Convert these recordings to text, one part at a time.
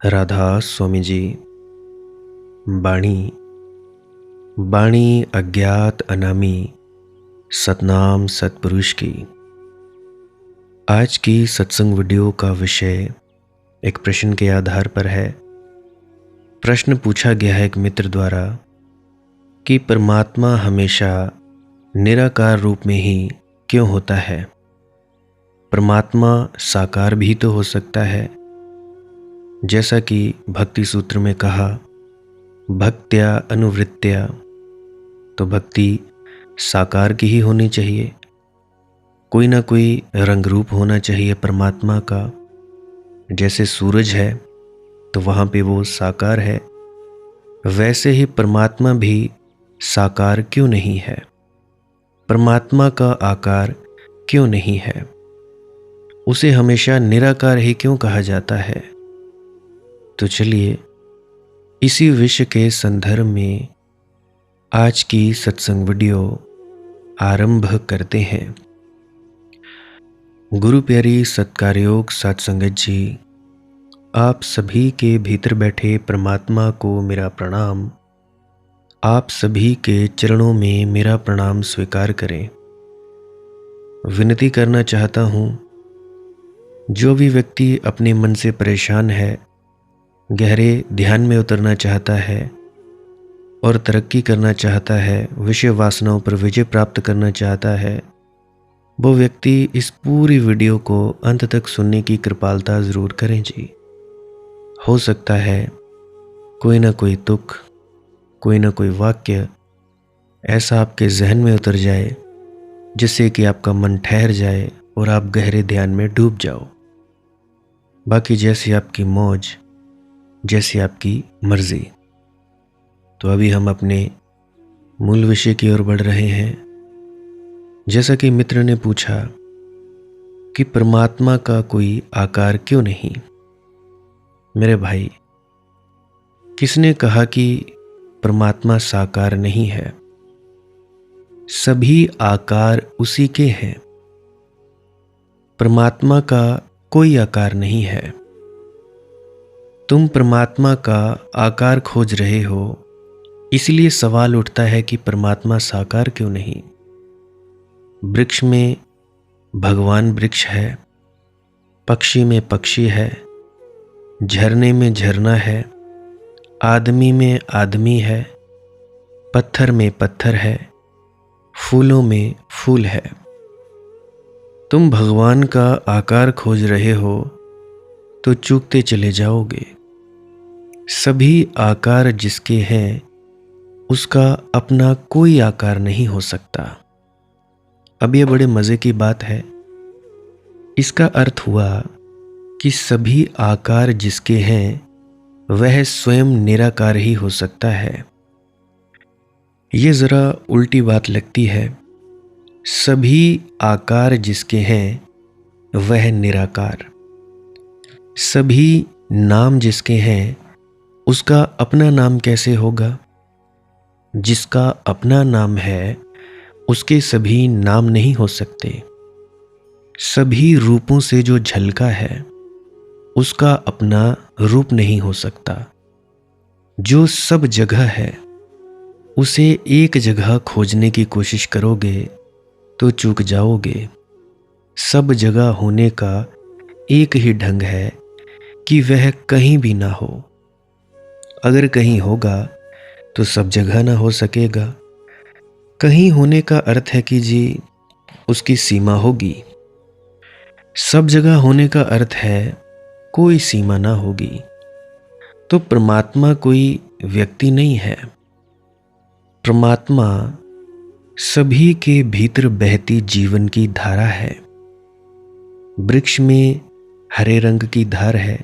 राधा स्वामी जी। बाणी बाणी अज्ञात अनामी सतनाम सतपुरुष की। आज की सत्संग वीडियो का विषय एक प्रश्न के आधार पर है। प्रश्न पूछा गया है एक मित्र द्वारा कि परमात्मा हमेशा निराकार रूप में ही क्यों होता है। परमात्मा साकार भी तो हो सकता है, जैसा कि भक्ति सूत्र में कहा, भक्त्या अनुवृत्त्या, तो भक्ति साकार की ही होनी चाहिए। कोई ना कोई रंग रूप होना चाहिए परमात्मा का। जैसे सूरज है तो वहाँ पे वो साकार है, वैसे ही परमात्मा भी साकार क्यों नहीं है। परमात्मा का आकार क्यों नहीं है, उसे हमेशा निराकार ही क्यों कहा जाता है। तो चलिए इसी विषय के संदर्भ में आज की सत्संग वीडियो आरंभ करते हैं। गुरु प्यारी सत्कारयोग सत्संगत जी, आप सभी के भीतर बैठे परमात्मा को मेरा प्रणाम। आप सभी के चरणों में मेरा प्रणाम स्वीकार करें। विनती करना चाहता हूँ, जो भी व्यक्ति अपने मन से परेशान है, गहरे ध्यान में उतरना चाहता है और तरक्की करना चाहता है, विषय वासनाओं पर विजय प्राप्त करना चाहता है, वो व्यक्ति इस पूरी वीडियो को अंत तक सुनने की कृपालता ज़रूर करें जी। हो सकता है कोई ना कोई तुक, कोई ना कोई वाक्य ऐसा आपके जहन में उतर जाए जिससे कि आपका मन ठहर जाए और आप गहरे ध्यान में डूब जाओ। बाकी जैसी आपकी मौज, जैसी आपकी मर्जी। तो अभी हम अपने मूल विषय की ओर बढ़ रहे हैं। जैसा कि मित्र ने पूछा कि परमात्मा का कोई आकार क्यों नहीं। मेरे भाई, किसने कहा कि परमात्मा साकार नहीं है? सभी आकार उसी के हैं। परमात्मा का कोई आकार नहीं है। तुम परमात्मा का आकार खोज रहे हो, इसलिए सवाल उठता है कि परमात्मा साकार क्यों नहीं। वृक्ष में भगवान वृक्ष है, पक्षी में पक्षी है, झरने में झरना है, आदमी में आदमी है, पत्थर में पत्थर है, फूलों में फूल है। तुम भगवान का आकार खोज रहे हो तो चूकते चले जाओगे। सभी आकार जिसके हैं उसका अपना कोई आकार नहीं हो सकता। अब यह बड़े मज़े की बात है। इसका अर्थ हुआ कि सभी आकार जिसके हैं वह स्वयं निराकार ही हो सकता है। ये ज़रा उल्टी बात लगती है। सभी आकार जिसके हैं वह निराकार। सभी नाम जिसके हैं उसका अपना नाम कैसे होगा? जिसका अपना नाम है उसके सभी नाम नहीं हो सकते। सभी रूपों से जो झलका है उसका अपना रूप नहीं हो सकता। जो सब जगह है उसे एक जगह खोजने की कोशिश करोगे तो चूक जाओगे। सब जगह होने का एक ही ढंग है कि वह कहीं भी ना हो। अगर कहीं होगा तो सब जगह ना हो सकेगा। कहीं होने का अर्थ है कि जी उसकी सीमा होगी। सब जगह होने का अर्थ है कोई सीमा ना होगी। तो परमात्मा कोई व्यक्ति नहीं है। परमात्मा सभी के भीतर बहती जीवन की धारा है। वृक्ष में हरे रंग की धार है,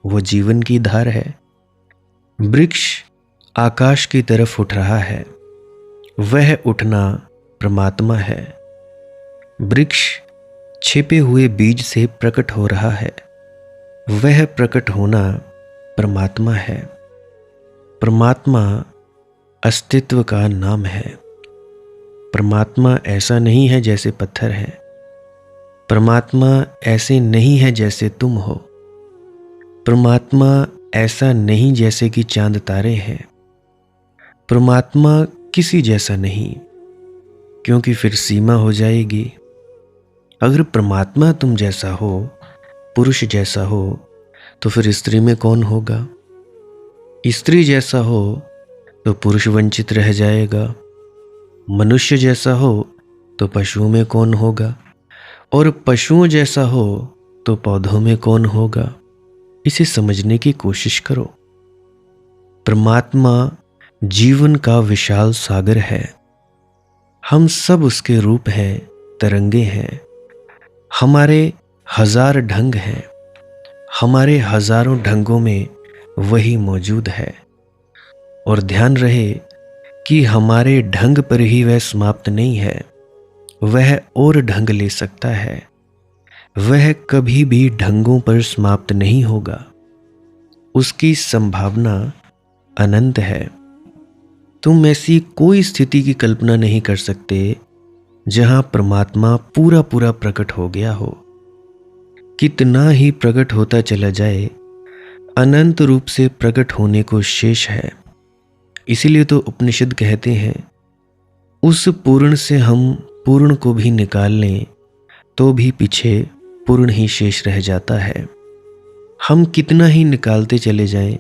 वो जीवन की धार है। वृक्ष आकाश की तरफ उठ रहा है, वह उठना परमात्मा है। वृक्ष छिपे हुए बीज से प्रकट हो रहा है, वह प्रकट होना परमात्मा है। परमात्मा अस्तित्व का नाम है। परमात्मा ऐसा नहीं है जैसे पत्थर है। परमात्मा ऐसे नहीं है जैसे तुम हो। परमात्मा ऐसा नहीं जैसे कि चांद तारे हैं। परमात्मा किसी जैसा नहीं, क्योंकि फिर सीमा हो जाएगी। अगर परमात्मा तुम जैसा हो, पुरुष जैसा हो, तो फिर स्त्री में कौन होगा? स्त्री जैसा हो तो पुरुष वंचित रह जाएगा। मनुष्य जैसा हो तो पशुओं में कौन होगा? और पशुओं जैसा हो तो पौधों में कौन होगा? इसे समझने की कोशिश करो। परमात्मा जीवन का विशाल सागर है। हम सब उसके रूप हैं, तरंगे हैं। हमारे हजार ढंग हैं। हमारे हजारों ढंगों में वही मौजूद है। और ध्यान रहे कि हमारे ढंग पर ही वह समाप्त नहीं है, वह और ढंग ले सकता है। वह कभी भी ढंगों पर समाप्त नहीं होगा। उसकी संभावना अनंत है। तुम ऐसी कोई स्थिति की कल्पना नहीं कर सकते जहां परमात्मा पूरा पूरा प्रकट हो गया हो। कितना ही प्रकट होता चला जाए, अनंत रूप से प्रकट होने को शेष है। इसीलिए तो उपनिषद कहते हैं, उस पूर्ण से हम पूर्ण को भी निकाल लें तो भी पीछे पूर्ण ही शेष रह जाता है। हम कितना ही निकालते चले जाएं,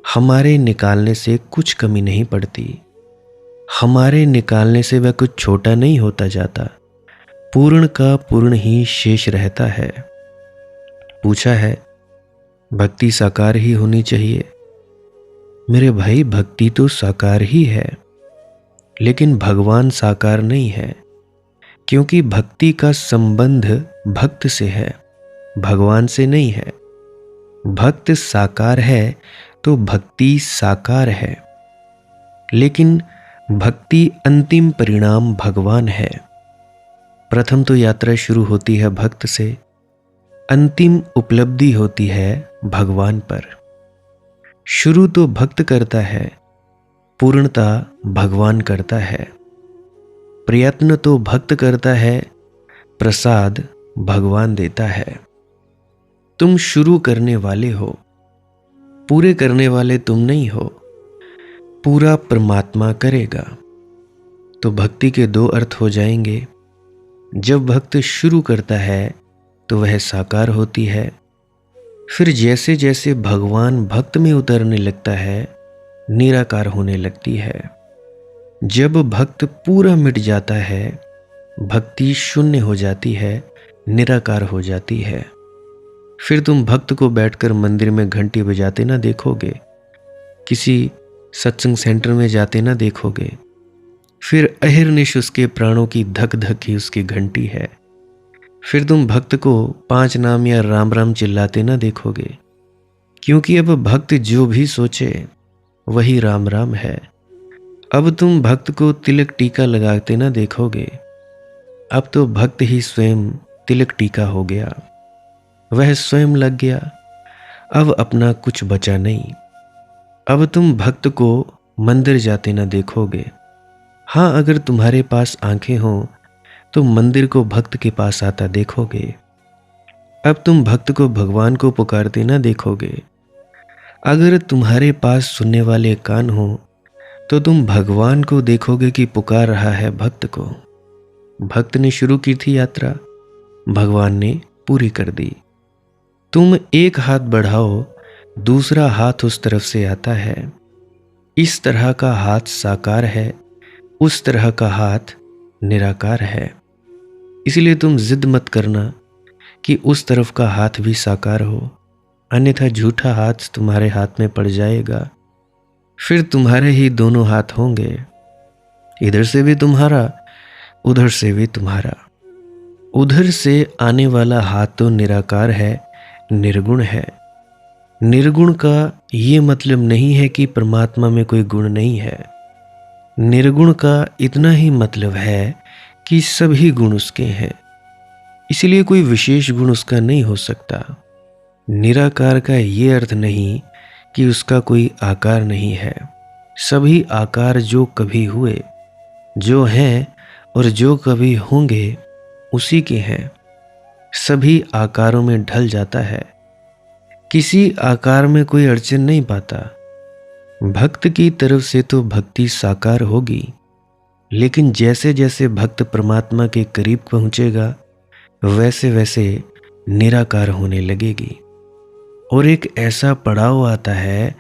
हमारे निकालने से कुछ कमी नहीं पड़ती। हमारे निकालने से वह कुछ छोटा नहीं होता जाता। पूर्ण का पूर्ण ही शेष रहता है। पूछा है, भक्ति साकार ही होनी चाहिए। मेरे भाई, भक्ति तो साकार ही है, लेकिन भगवान साकार नहीं है, क्योंकि भक्ति का संबंध भक्त से है, भगवान से नहीं है। भक्त साकार है तो भक्ति साकार है, लेकिन भक्ति अंतिम परिणाम भगवान है। प्रथम तो यात्रा शुरू होती है भक्त से, अंतिम उपलब्धि होती है भगवान पर। शुरू तो भक्त करता है, पूर्णता भगवान करता है। प्रयत्न तो भक्त करता है, प्रसाद भगवान देता है। तुम शुरू करने वाले हो, पूरे करने वाले तुम नहीं हो। पूरा परमात्मा करेगा। तो भक्ति के दो अर्थ हो जाएंगे। जब भक्त शुरू करता है तो वह साकार होती है। फिर जैसे जैसे भगवान भक्त में उतरने लगता है, निराकार होने लगती है। जब भक्त पूरा मिट जाता है, भक्ति शून्य हो जाती है, निराकार हो जाती है। फिर तुम भक्त को बैठकर मंदिर में घंटी बजाते ना देखोगे, किसी सत्संग सेंटर में जाते ना देखोगे। फिर अहिर्निश उसके प्राणों की धक धक ही उसकी घंटी है। फिर तुम भक्त को 5 नाम या राम राम चिल्लाते ना देखोगे, क्योंकि अब भक्त जो भी सोचे वही राम राम है। अब तुम भक्त को तिलक टीका लगाते ना देखोगे। अब तो भक्त ही स्वयं तिलक टीका हो गया। वह स्वयं लग गया। अब अपना कुछ बचा नहीं। अब तुम भक्त को मंदिर जाते ना देखोगे। हाँ, अगर तुम्हारे पास आंखें हों तो मंदिर को भक्त के पास आता देखोगे। अब तुम भक्त को भगवान को पुकारते ना देखोगे। अगर तुम्हारे पास सुनने वाले कान हो तो तुम भगवान को देखोगे कि पुकार रहा है भक्त को। भक्त ने शुरू की थी यात्रा, भगवान ने पूरी कर दी। तुम एक हाथ बढ़ाओ, दूसरा हाथ उस तरफ से आता है। इस तरह का हाथ साकार है, उस तरह का हाथ निराकार है। इसलिए तुम जिद मत करना कि उस तरफ का हाथ भी साकार हो, अन्यथा झूठा हाथ तुम्हारे हाथ में पड़ जाएगा। फिर तुम्हारे ही दोनों हाथ होंगे, इधर से भी तुम्हारा, उधर से भी तुम्हारा। उधर से आने वाला हाथ तो निराकार है, निर्गुण है। निर्गुण का ये मतलब नहीं है कि परमात्मा में कोई गुण नहीं है। निर्गुण का इतना ही मतलब है कि सभी गुण उसके हैं, इसलिए कोई विशेष गुण उसका नहीं हो सकता। निराकार का ये अर्थ नहीं कि उसका कोई आकार नहीं है। सभी आकार जो कभी हुए, जो हैं और जो कभी होंगे, उसी के हैं। सभी आकारों में ढल जाता है। किसी आकार में कोई अड़चन नहीं पाता। भक्त की तरफ से तो भक्ति साकार होगी, लेकिन जैसे जैसे भक्त परमात्मा के करीब पहुंचेगा वैसे वैसे निराकार होने लगेगी। और एक ऐसा पड़ाव आता है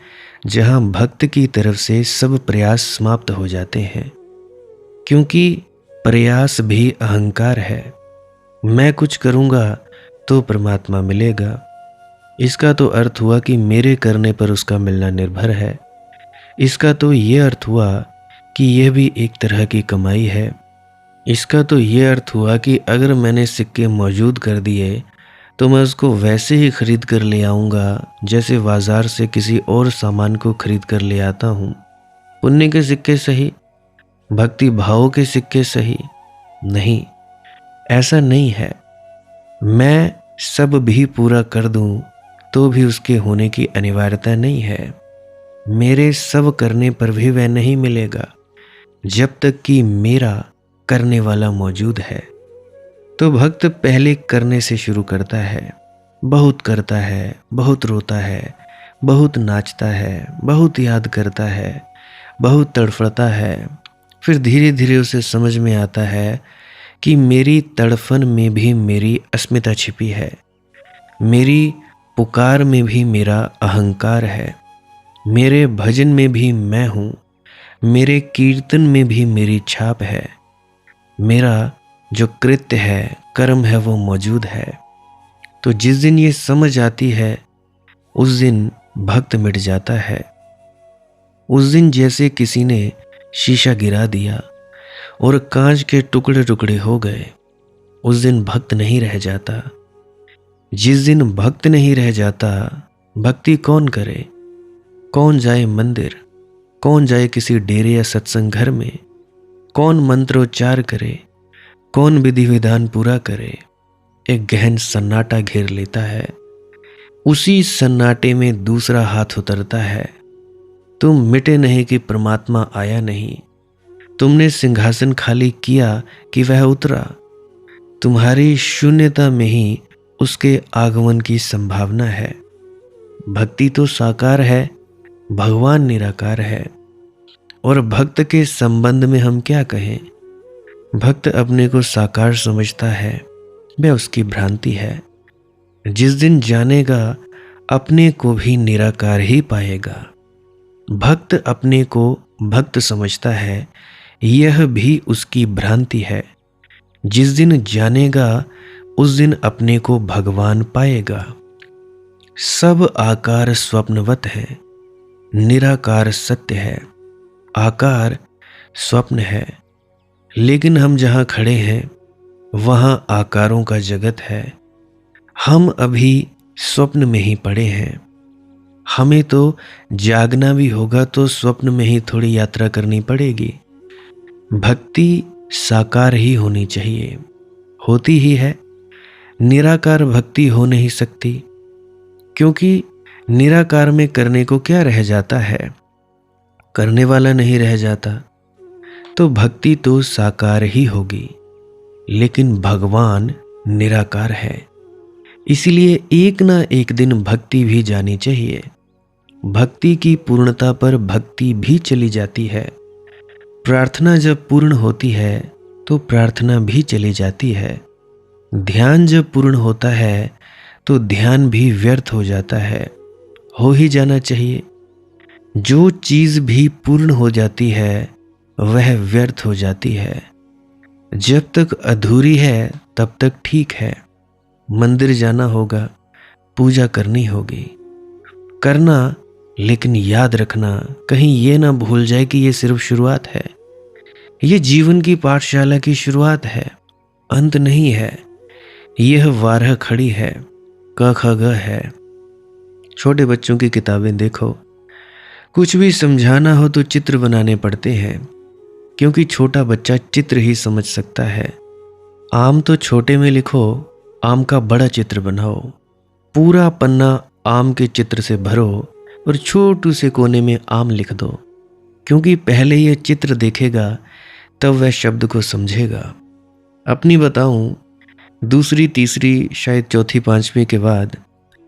जहां भक्त की तरफ से सब प्रयास समाप्त हो जाते हैं, क्योंकि प्रयास भी अहंकार है। मैं कुछ करूंगा तो परमात्मा मिलेगा, इसका तो अर्थ हुआ कि मेरे करने पर उसका मिलना निर्भर है। इसका तो ये अर्थ हुआ कि यह भी एक तरह की कमाई है। इसका तो ये अर्थ हुआ कि अगर मैंने सिक्के मौजूद कर दिए तो मैं उसको वैसे ही खरीद कर ले आऊँगा जैसे बाजार से किसी और सामान को खरीद कर ले आता हूँ। पुण्य के सिक्के सही, भक्ति भाव के सिक्के सही नहीं, ऐसा नहीं है। मैं सब भी पूरा कर दूं तो भी उसके होने की अनिवार्यता नहीं है। मेरे सब करने पर भी वह नहीं मिलेगा जब तक कि मेरा करने वाला मौजूद है। तो भक्त पहले करने से शुरू करता है, बहुत करता है, बहुत रोता है, बहुत नाचता है, बहुत याद करता है, बहुत तड़फड़ता है। फिर धीरे धीरे उसे समझ में आता है कि मेरी तड़फन में भी मेरी अस्मिता छिपी है, मेरी पुकार में भी मेरा अहंकार है, मेरे भजन में भी मैं हूँ, मेरे कीर्तन में भी मेरी छाप है, मेरा जो कृत्य है, कर्म है, वो मौजूद है। तो जिस दिन ये समझ आती है उस दिन भक्त मिट जाता है। उस दिन जैसे किसी ने शीशा गिरा दिया और कांच के टुकड़े टुकड़े हो गए, उस दिन भक्त नहीं रह जाता। जिस दिन भक्त नहीं रह जाता, भक्ति कौन करे? कौन जाए मंदिर? कौन जाए किसी डेरे या सत्संग घर में? कौन मंत्रोच्चार करे? कौन विधि विधान पूरा करे? एक गहन सन्नाटा घेर लेता है। उसी सन्नाटे में दूसरा हाथ उतरता है। तुम मिटे नहीं कि परमात्मा आया नहीं। तुमने सिंहासन खाली किया कि वह उतरा। तुम्हारी शून्यता में ही उसके आगमन की संभावना है। भक्ति तो साकार है, भगवान निराकार है। और भक्त के संबंध में हम क्या कहें? भक्त अपने को साकार समझता है, वह उसकी भ्रांति है। जिस दिन जानेगा अपने को भी निराकार ही पाएगा। भक्त अपने को भक्त समझता है, यह भी उसकी भ्रांति है। जिस दिन जानेगा उस दिन अपने को भगवान पाएगा। सब आकार स्वप्नवत है, निराकार सत्य है। आकार स्वप्न है, लेकिन हम जहाँ खड़े हैं वहाँ आकारों का जगत है। हम अभी स्वप्न में ही पड़े हैं। हमें तो जागना भी होगा तो स्वप्न में ही थोड़ी यात्रा करनी पड़ेगी। भक्ति साकार ही होनी चाहिए, होती ही है। निराकार भक्ति हो नहीं सकती, क्योंकि निराकार में करने को क्या रह जाता है? करने वाला नहीं रह जाता। तो भक्ति तो साकार ही होगी, लेकिन भगवान निराकार है। इसलिए एक ना एक दिन भक्ति भी जानी चाहिए। भक्ति की पूर्णता पर भक्ति भी चली जाती है। प्रार्थना जब पूर्ण होती है तो प्रार्थना भी चली जाती है। ध्यान जब पूर्ण होता है तो ध्यान भी व्यर्थ हो जाता है, हो ही जाना चाहिए। जो चीज़ भी पूर्ण हो जाती है वह व्यर्थ हो जाती है। जब तक अधूरी है तब तक ठीक है। मंदिर जाना होगा, पूजा करनी होगी, करना, लेकिन याद रखना कहीं ये ना भूल जाए कि ये सिर्फ शुरुआत है। ये जीवन की पाठशाला की शुरुआत है, अंत नहीं है। यह वारह खड़ी है, क ख ग है। छोटे बच्चों की किताबें देखो, कुछ भी समझाना हो तो चित्र बनाने पड़ते हैं, क्योंकि छोटा बच्चा चित्र ही समझ सकता है। आम तो छोटे में लिखो, आम का बड़ा चित्र बनाओ। पूरा पन्ना आम के चित्र से भरो और छोटू से कोने में आम लिख दो, क्योंकि पहले यह चित्र देखेगा तब वह शब्द को समझेगा। अपनी बताऊं, दूसरी, तीसरी, शायद चौथी, पांचवी के बाद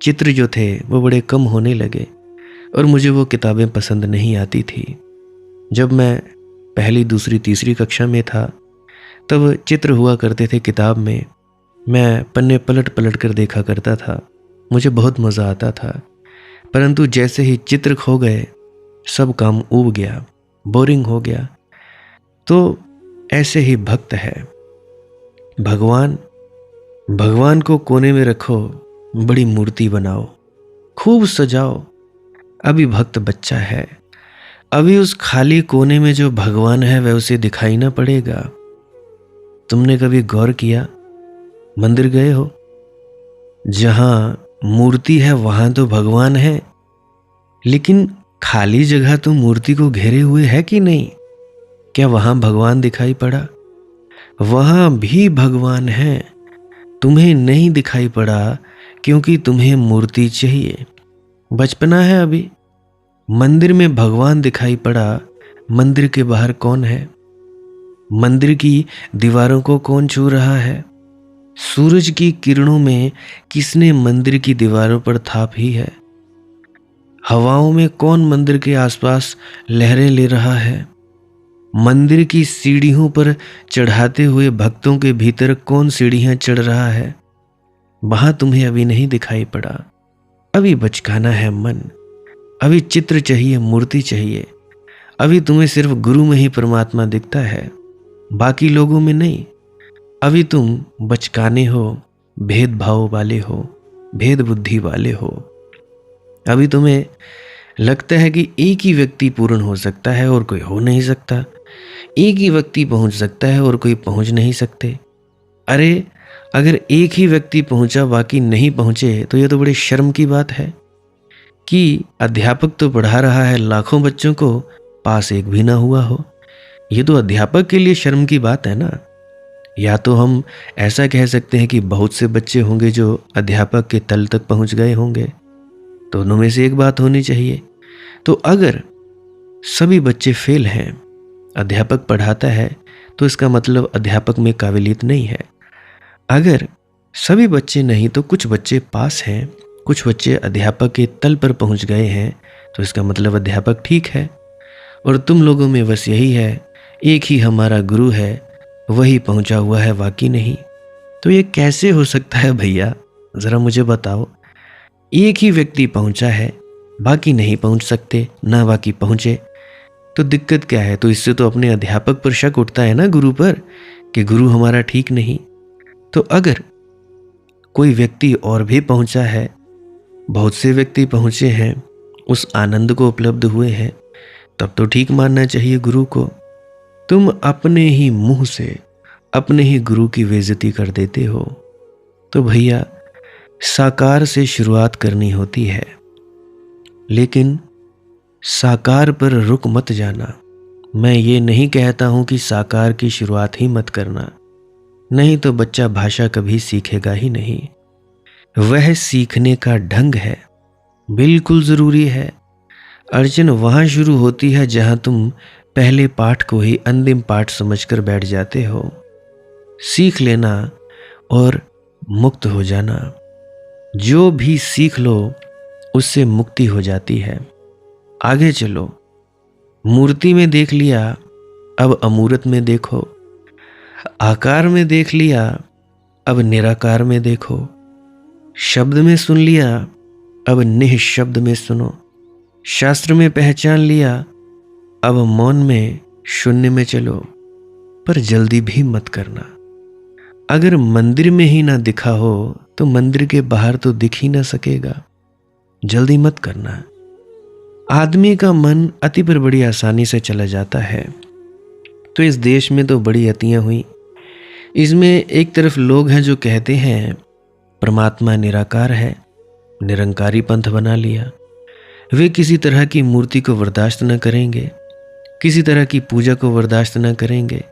चित्र जो थे वो बड़े कम होने लगे और मुझे वो किताबें पसंद नहीं आती थी। जब मैं पहली, दूसरी, तीसरी कक्षा में था तब चित्र हुआ करते थे किताब में। मैं पन्ने पलट पलट कर देखा करता था, मुझे बहुत मज़ा आता था। परंतु जैसे ही चित्र खो गए सब काम ऊब गया, बोरिंग हो गया। तो ऐसे ही भक्त है। भगवान को कोने में रखो, बड़ी मूर्ति बनाओ, खूब सजाओ। अभी भक्त बच्चा है, अभी उस खाली कोने में जो भगवान है वह उसे दिखाई ना पड़ेगा। तुमने कभी गौर किया, मंदिर गए हो, जहां मूर्ति है वहां तो भगवान है, लेकिन खाली जगह तो मूर्ति को घेरे हुए है कि नहीं? क्या वहां भगवान दिखाई पड़ा? वहां भी भगवान है, तुम्हें नहीं दिखाई पड़ा क्योंकि तुम्हें मूर्ति चाहिए। बचपना है अभी। मंदिर में भगवान दिखाई पड़ा, मंदिर के बाहर कौन है? मंदिर की दीवारों को कौन छू रहा है? सूरज की किरणों में किसने मंदिर की दीवारों पर थाप ही है? हवाओं में कौन मंदिर के आसपास लहरें ले रहा है? मंदिर की सीढ़ियों पर चढ़ाते हुए भक्तों के भीतर कौन सीढ़ियां चढ़ रहा है? वहां तुम्हें अभी नहीं दिखाई पड़ा। अभी बचकाना है मन, अभी चित्र चाहिए, मूर्ति चाहिए। अभी तुम्हें सिर्फ गुरु में ही परमात्मा दिखता है, बाकी लोगों में नहीं। अभी तुम बचकाने हो, भेदभाव वाले हो, भेद बुद्धि वाले हो। अभी तुम्हें लगता है कि एक ही व्यक्ति पूर्ण हो सकता है और कोई हो नहीं सकता, एक ही व्यक्ति पहुंच सकता है और कोई पहुंच नहीं सकते। अरे अगर एक ही व्यक्ति पहुंचा, बाकी नहीं पहुंचे, तो यह तो बड़ी शर्म की बात है कि अध्यापक तो पढ़ा रहा है लाखों बच्चों को, पास एक भी ना हुआ हो। ये तो अध्यापक के लिए शर्म की बात है ना। या तो हम ऐसा कह सकते हैं कि बहुत से बच्चे होंगे जो अध्यापक के तल तक पहुंच गए होंगे। दोनों में से एक बात होनी चाहिए। तो अगर सभी बच्चे फेल हैं, अध्यापक पढ़ाता है, तो इसका मतलब अध्यापक में काबिलियत नहीं है। अगर सभी बच्चे नहीं तो कुछ बच्चे पास हैं, कुछ बच्चे अध्यापक के तल पर पहुंच गए हैं, तो इसका मतलब अध्यापक ठीक है। और तुम लोगों में बस यही है, एक ही हमारा गुरु है, वही पहुंचा हुआ है, बाकी नहीं। तो ये कैसे हो सकता है भैया, जरा मुझे बताओ। एक ही व्यक्ति पहुंचा है, बाकी नहीं पहुंच सकते, ना बाकी पहुंचे, तो दिक्कत क्या है? तो इससे तो अपने अध्यापक पर शक उठता है ना, गुरु पर, कि गुरु हमारा ठीक नहीं। तो अगर कोई व्यक्ति और भी पहुंचा है, बहुत से व्यक्ति पहुंचे हैं, उस आनंद को उपलब्ध हुए हैं, तब तो ठीक मानना चाहिए गुरु को। तुम अपने ही मुंह से अपने ही गुरु की बेइज्जती कर देते हो। तो भैया, साकार से शुरुआत करनी होती है, लेकिन साकार पर रुक मत जाना। मैं ये नहीं कहता हूं कि साकार की शुरुआत ही मत करना, नहीं तो बच्चा भाषा कभी सीखेगा ही नहीं। वह सीखने का ढंग है, बिल्कुल ज़रूरी है। अड़चन वहाँ शुरू होती है जहाँ तुम पहले पाठ को ही अंतिम पाठ समझकर बैठ जाते हो। सीख लेना और मुक्त हो जाना। जो भी सीख लो उससे मुक्ति हो जाती है। आगे चलो। मूर्ति में देख लिया, अब अमूर्त में देखो। आकार में देख लिया, अब निराकार में देखो। शब्द में सुन लिया, अब निःशब्द में सुनो। शास्त्र में पहचान लिया, अब मौन में शून्य में चलो। पर जल्दी भी मत करना। अगर मंदिर में ही ना दिखा हो तो मंदिर के बाहर तो दिख ही ना सकेगा। जल्दी मत करना। आदमी का मन अति पर बड़ी आसानी से चला जाता है। तो इस देश में तो बड़ी अतियां हुई। इसमें एक तरफ लोग हैं जो कहते हैं परमात्मा निराकार है, निरंकारी पंथ बना लिया। वे किसी तरह की मूर्ति को बर्दाश्त न करेंगे, किसी तरह की पूजा को बर्दाश्त न करेंगे।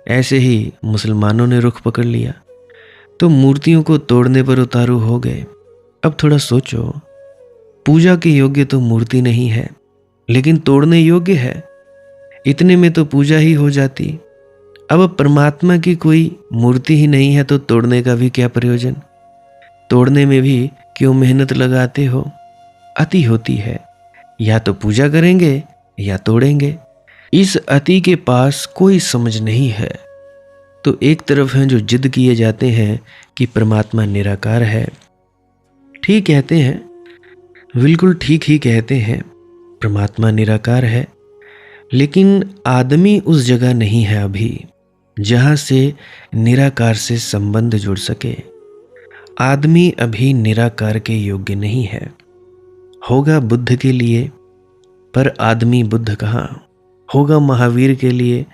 ऐसे ही मुसलमानों ने रुख पकड़ लिया, तो मूर्तियों को तोड़ने पर उतारू हो गए। अब थोड़ा सोचो, पूजा के योग्य तो मूर्ति नहीं है, लेकिन तोड़ने योग्य है। इतने में तो पूजा ही हो जाती। अब परमात्मा की कोई मूर्ति ही नहीं है तो तोड़ने का भी क्या प्रयोजन? तोड़ने में भी क्यों मेहनत लगाते हो? अति होती है, या तो पूजा करेंगे या तोड़ेंगे। इस अति के पास कोई समझ नहीं है। तो एक तरफ हैं जो जिद किए जाते हैं कि परमात्मा निराकार है। ठीक कहते हैं, बिल्कुल ठीक ही कहते हैं, परमात्मा निराकार है। लेकिन आदमी उस जगह नहीं है अभी जहां से निराकार से संबंध जुड़ सके। आदमी अभी निराकार के योग्य नहीं है। होगा बुद्ध के लिए, पर आदमी बुद्ध कहाँ? होगा महावीर के लिए,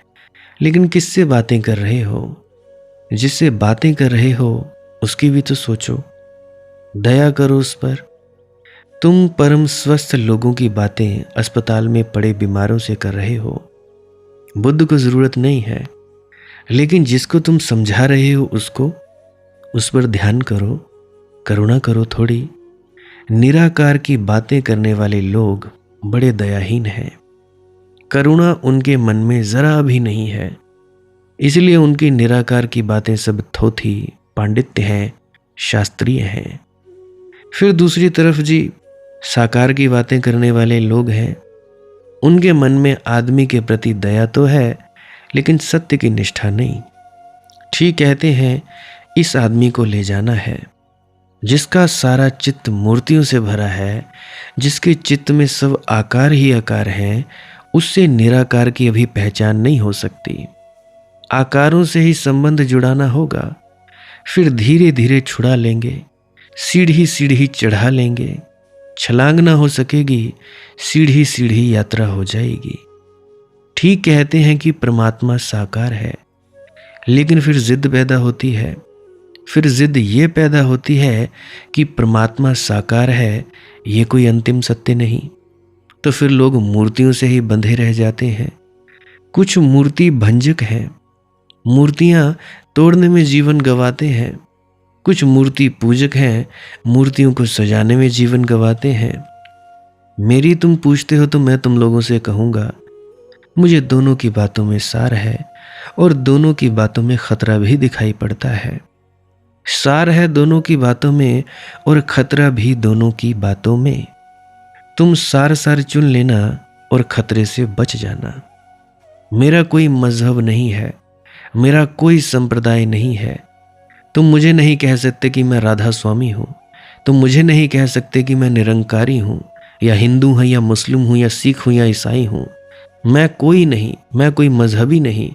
लेकिन किससे बातें कर रहे हो? जिससे बातें कर रहे हो उसकी भी तो सोचो, दया करो उस पर। तुम परम स्वस्थ लोगों की बातें अस्पताल में पड़े बीमारों से कर रहे हो। बुद्ध को जरूरत नहीं है, लेकिन जिसको तुम समझा रहे हो उसको, उस पर ध्यान करो, करुणा करो थोड़ी। निराकार की बातें करने वाले लोग बड़े दयाहीन हैं। करुणा उनके मन में जरा भी नहीं है, इसलिए उनकी निराकार की बातें सब थोथी, पांडित्य हैं, शास्त्रीय हैं। फिर दूसरी तरफ जी, साकार की बातें करने वाले लोग हैं। उनके मन में आदमी के प्रति दया तो है, लेकिन सत्य की निष्ठा नहीं। ठीक कहते हैं, इस आदमी को ले जाना है जिसका सारा चित्त मूर्तियों से भरा है, जिसके चित्त में सब आकार ही आकार हैं। उससे निराकार की अभी पहचान नहीं हो सकती। आकारों से ही संबंध जुड़ाना होगा, फिर धीरे धीरे छुड़ा लेंगे, सीढ़ी सीढ़ी चढ़ा लेंगे। छलांग ना हो सकेगी, सीढ़ी सीढ़ी यात्रा हो जाएगी। ठीक कहते हैं कि परमात्मा साकार है, लेकिन फिर जिद पैदा होती है। फिर जिद ये पैदा होती है कि परमात्मा साकार है, ये कोई अंतिम सत्य नहीं। तो फिर लोग मूर्तियों से ही बंधे रह जाते हैं। कुछ मूर्ति भंजक हैं, मूर्तियां तोड़ने में जीवन गंवाते हैं। कुछ मूर्ति पूजक हैं, मूर्तियों को सजाने में जीवन गंवाते हैं। मेरी तुम पूछते हो तो मैं तुम लोगों से कहूँगा, मुझे दोनों की बातों में सार है और दोनों की बातों में खतरा भी दिखाई पड़ता है। सार है दोनों की बातों में और खतरा भी दोनों की बातों में। तुम सार सार चुन लेना और खतरे से बच जाना। मेरा कोई मजहब नहीं है, मेरा कोई संप्रदाय नहीं है। तुम मुझे नहीं कह सकते कि मैं राधा स्वामी हूँ। तुम मुझे नहीं कह सकते कि मैं निरंकारी हूँ, या हिंदू हूँ, या मुस्लिम हूँ, या सिख हूँ, या ईसाई हूँ। मैं कोई नहीं, मैं कोई मजहबी नहीं।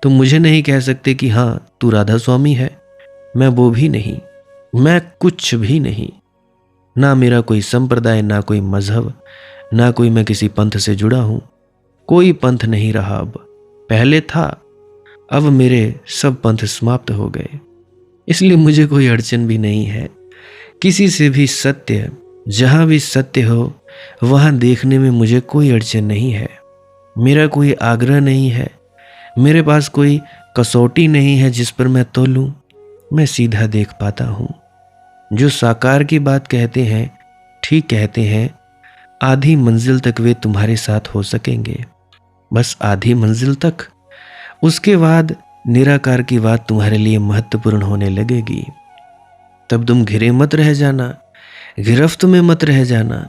तुम मुझे नहीं कह सकते कि हाँ तू राधा स्वामी है। मैं वो भी नहीं, मैं कुछ भी नहीं। ना मेरा कोई संप्रदाय, ना कोई मजहब, ना कोई मैं किसी पंथ से जुड़ा हूँ। कोई पंथ नहीं रहा अब। पहले था, अब मेरे सब पंथ समाप्त हो गए। इसलिए मुझे कोई अड़चन भी नहीं है। किसी से भी सत्य, जहाँ भी सत्य हो वहाँ देखने में मुझे कोई अड़चन नहीं है। मेरा कोई आग्रह नहीं है, मेरे पास कोई कसौटी नहीं है जिस पर मैं तोलूं। मैं सीधा देख पाता हूँ। जो साकार की बात कहते हैं, ठीक कहते हैं, आधी मंजिल तक वे तुम्हारे साथ हो सकेंगे, बस आधी मंजिल तक। उसके बाद निराकार की बात तुम्हारे लिए महत्वपूर्ण होने लगेगी। तब तुम घिरे मत रह जाना, गिरफ्त में मत रह जाना।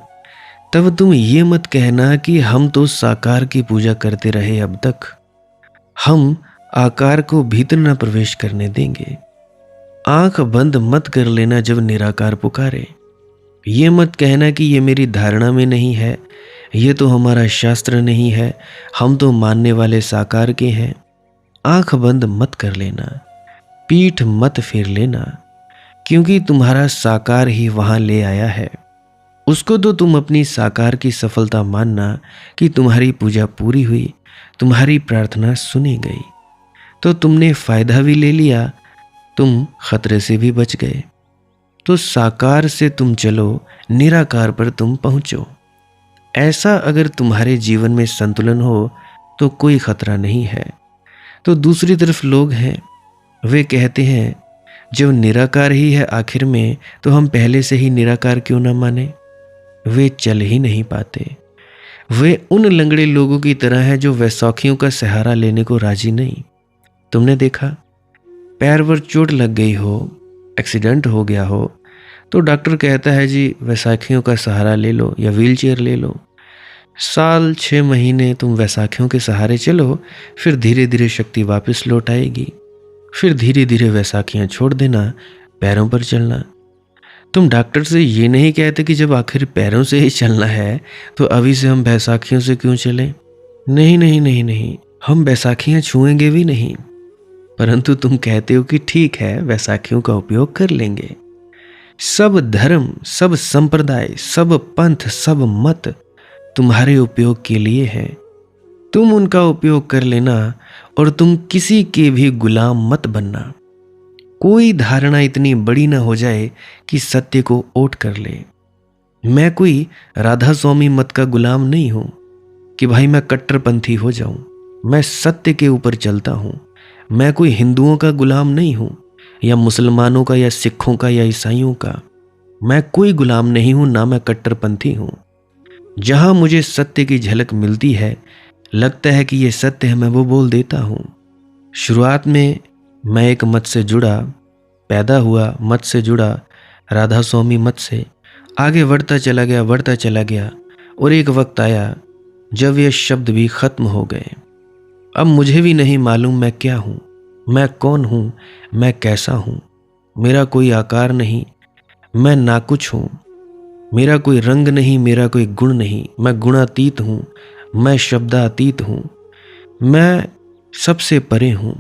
तब तुम ये मत कहना कि हम तो साकार की पूजा करते रहे अब तक, हम आकार को भीतर न प्रवेश करने देंगे। आंख बंद मत कर लेना जब निराकार पुकारे। ये मत कहना कि ये मेरी धारणा में नहीं है, ये तो हमारा शास्त्र नहीं है, हम तो मानने वाले साकार के हैं। आंख बंद मत कर लेना, पीठ मत फेर लेना, क्योंकि तुम्हारा साकार ही वहां ले आया है। उसको तो तुम अपनी साकार की सफलता मानना कि तुम्हारी पूजा पूरी हुई, तुम्हारी प्रार्थना सुनी गई। तो तुमने फायदा भी ले लिया, तुम खतरे से भी बच गए। तो साकार से तुम चलो, निराकार पर तुम पहुंचो। ऐसा अगर तुम्हारे जीवन में संतुलन हो तो कोई खतरा नहीं है। तो दूसरी तरफ लोग हैं, वे कहते हैं जब निराकार ही है आखिर में, तो हम पहले से ही निराकार क्यों ना माने। वे चल ही नहीं पाते। वे उन लंगड़े लोगों की तरह हैं जो वैसाखियों का सहारा लेने को राजी नहीं। तुमने देखा, पैर पर चोट लग गई हो, एक्सीडेंट हो गया हो, तो डॉक्टर कहता है जी वैसाखियों का सहारा ले लो या व्हीलचेयर ले लो। साल 6 महीने तुम वैसाखियों के सहारे चलो, फिर धीरे धीरे शक्ति वापस लौट आएगी। फिर धीरे धीरे वैसाखियां छोड़ देना, पैरों पर चलना। तुम डॉक्टर से ये नहीं कहते कि जब आखिर पैरों से ही चलना है तो अभी से हम बैसाखियों से क्यों चलें? नहीं नहीं नहीं नहीं, हम बैसाखियां छुएंगे भी नहीं। परंतु तुम कहते हो कि ठीक है वैसाखियों का उपयोग कर लेंगे। सब धर्म, सब संप्रदाय, सब पंथ, सब मत तुम्हारे उपयोग के लिए है। तुम उनका उपयोग कर लेना और तुम किसी के भी गुलाम मत बनना। कोई धारणा इतनी बड़ी ना हो जाए कि सत्य को ओट कर ले। मैं कोई राधा स्वामी मत का गुलाम नहीं हूं कि भाई मैं कट्टरपंथी हो जाऊं। मैं सत्य के ऊपर चलता हूं। मैं कोई हिंदुओं का गुलाम नहीं हूं या मुसलमानों का या सिखों का या ईसाइयों का। मैं कोई गुलाम नहीं हूं, ना मैं कट्टरपंथी हूं। जहां मुझे सत्य की झलक मिलती है, लगता है कि यह सत्य है, मैं वो बोल देता हूं। शुरुआत में मैं एक मत से जुड़ा, पैदा हुआ मत से जुड़ा, राधा स्वामी मत से आगे बढ़ता चला गया और एक वक्त आया जब ये शब्द भी खत्म हो गए। अब मुझे भी नहीं मालूम मैं क्या हूं, मैं कौन हूं, मैं कैसा हूं। मेरा कोई आकार नहीं, मैं ना कुछ हूं। मेरा कोई रंग नहीं, मेरा कोई गुण नहीं, मैं गुणातीत हूं, मैं शब्दातीत हूं, मैं सबसे परे हूं।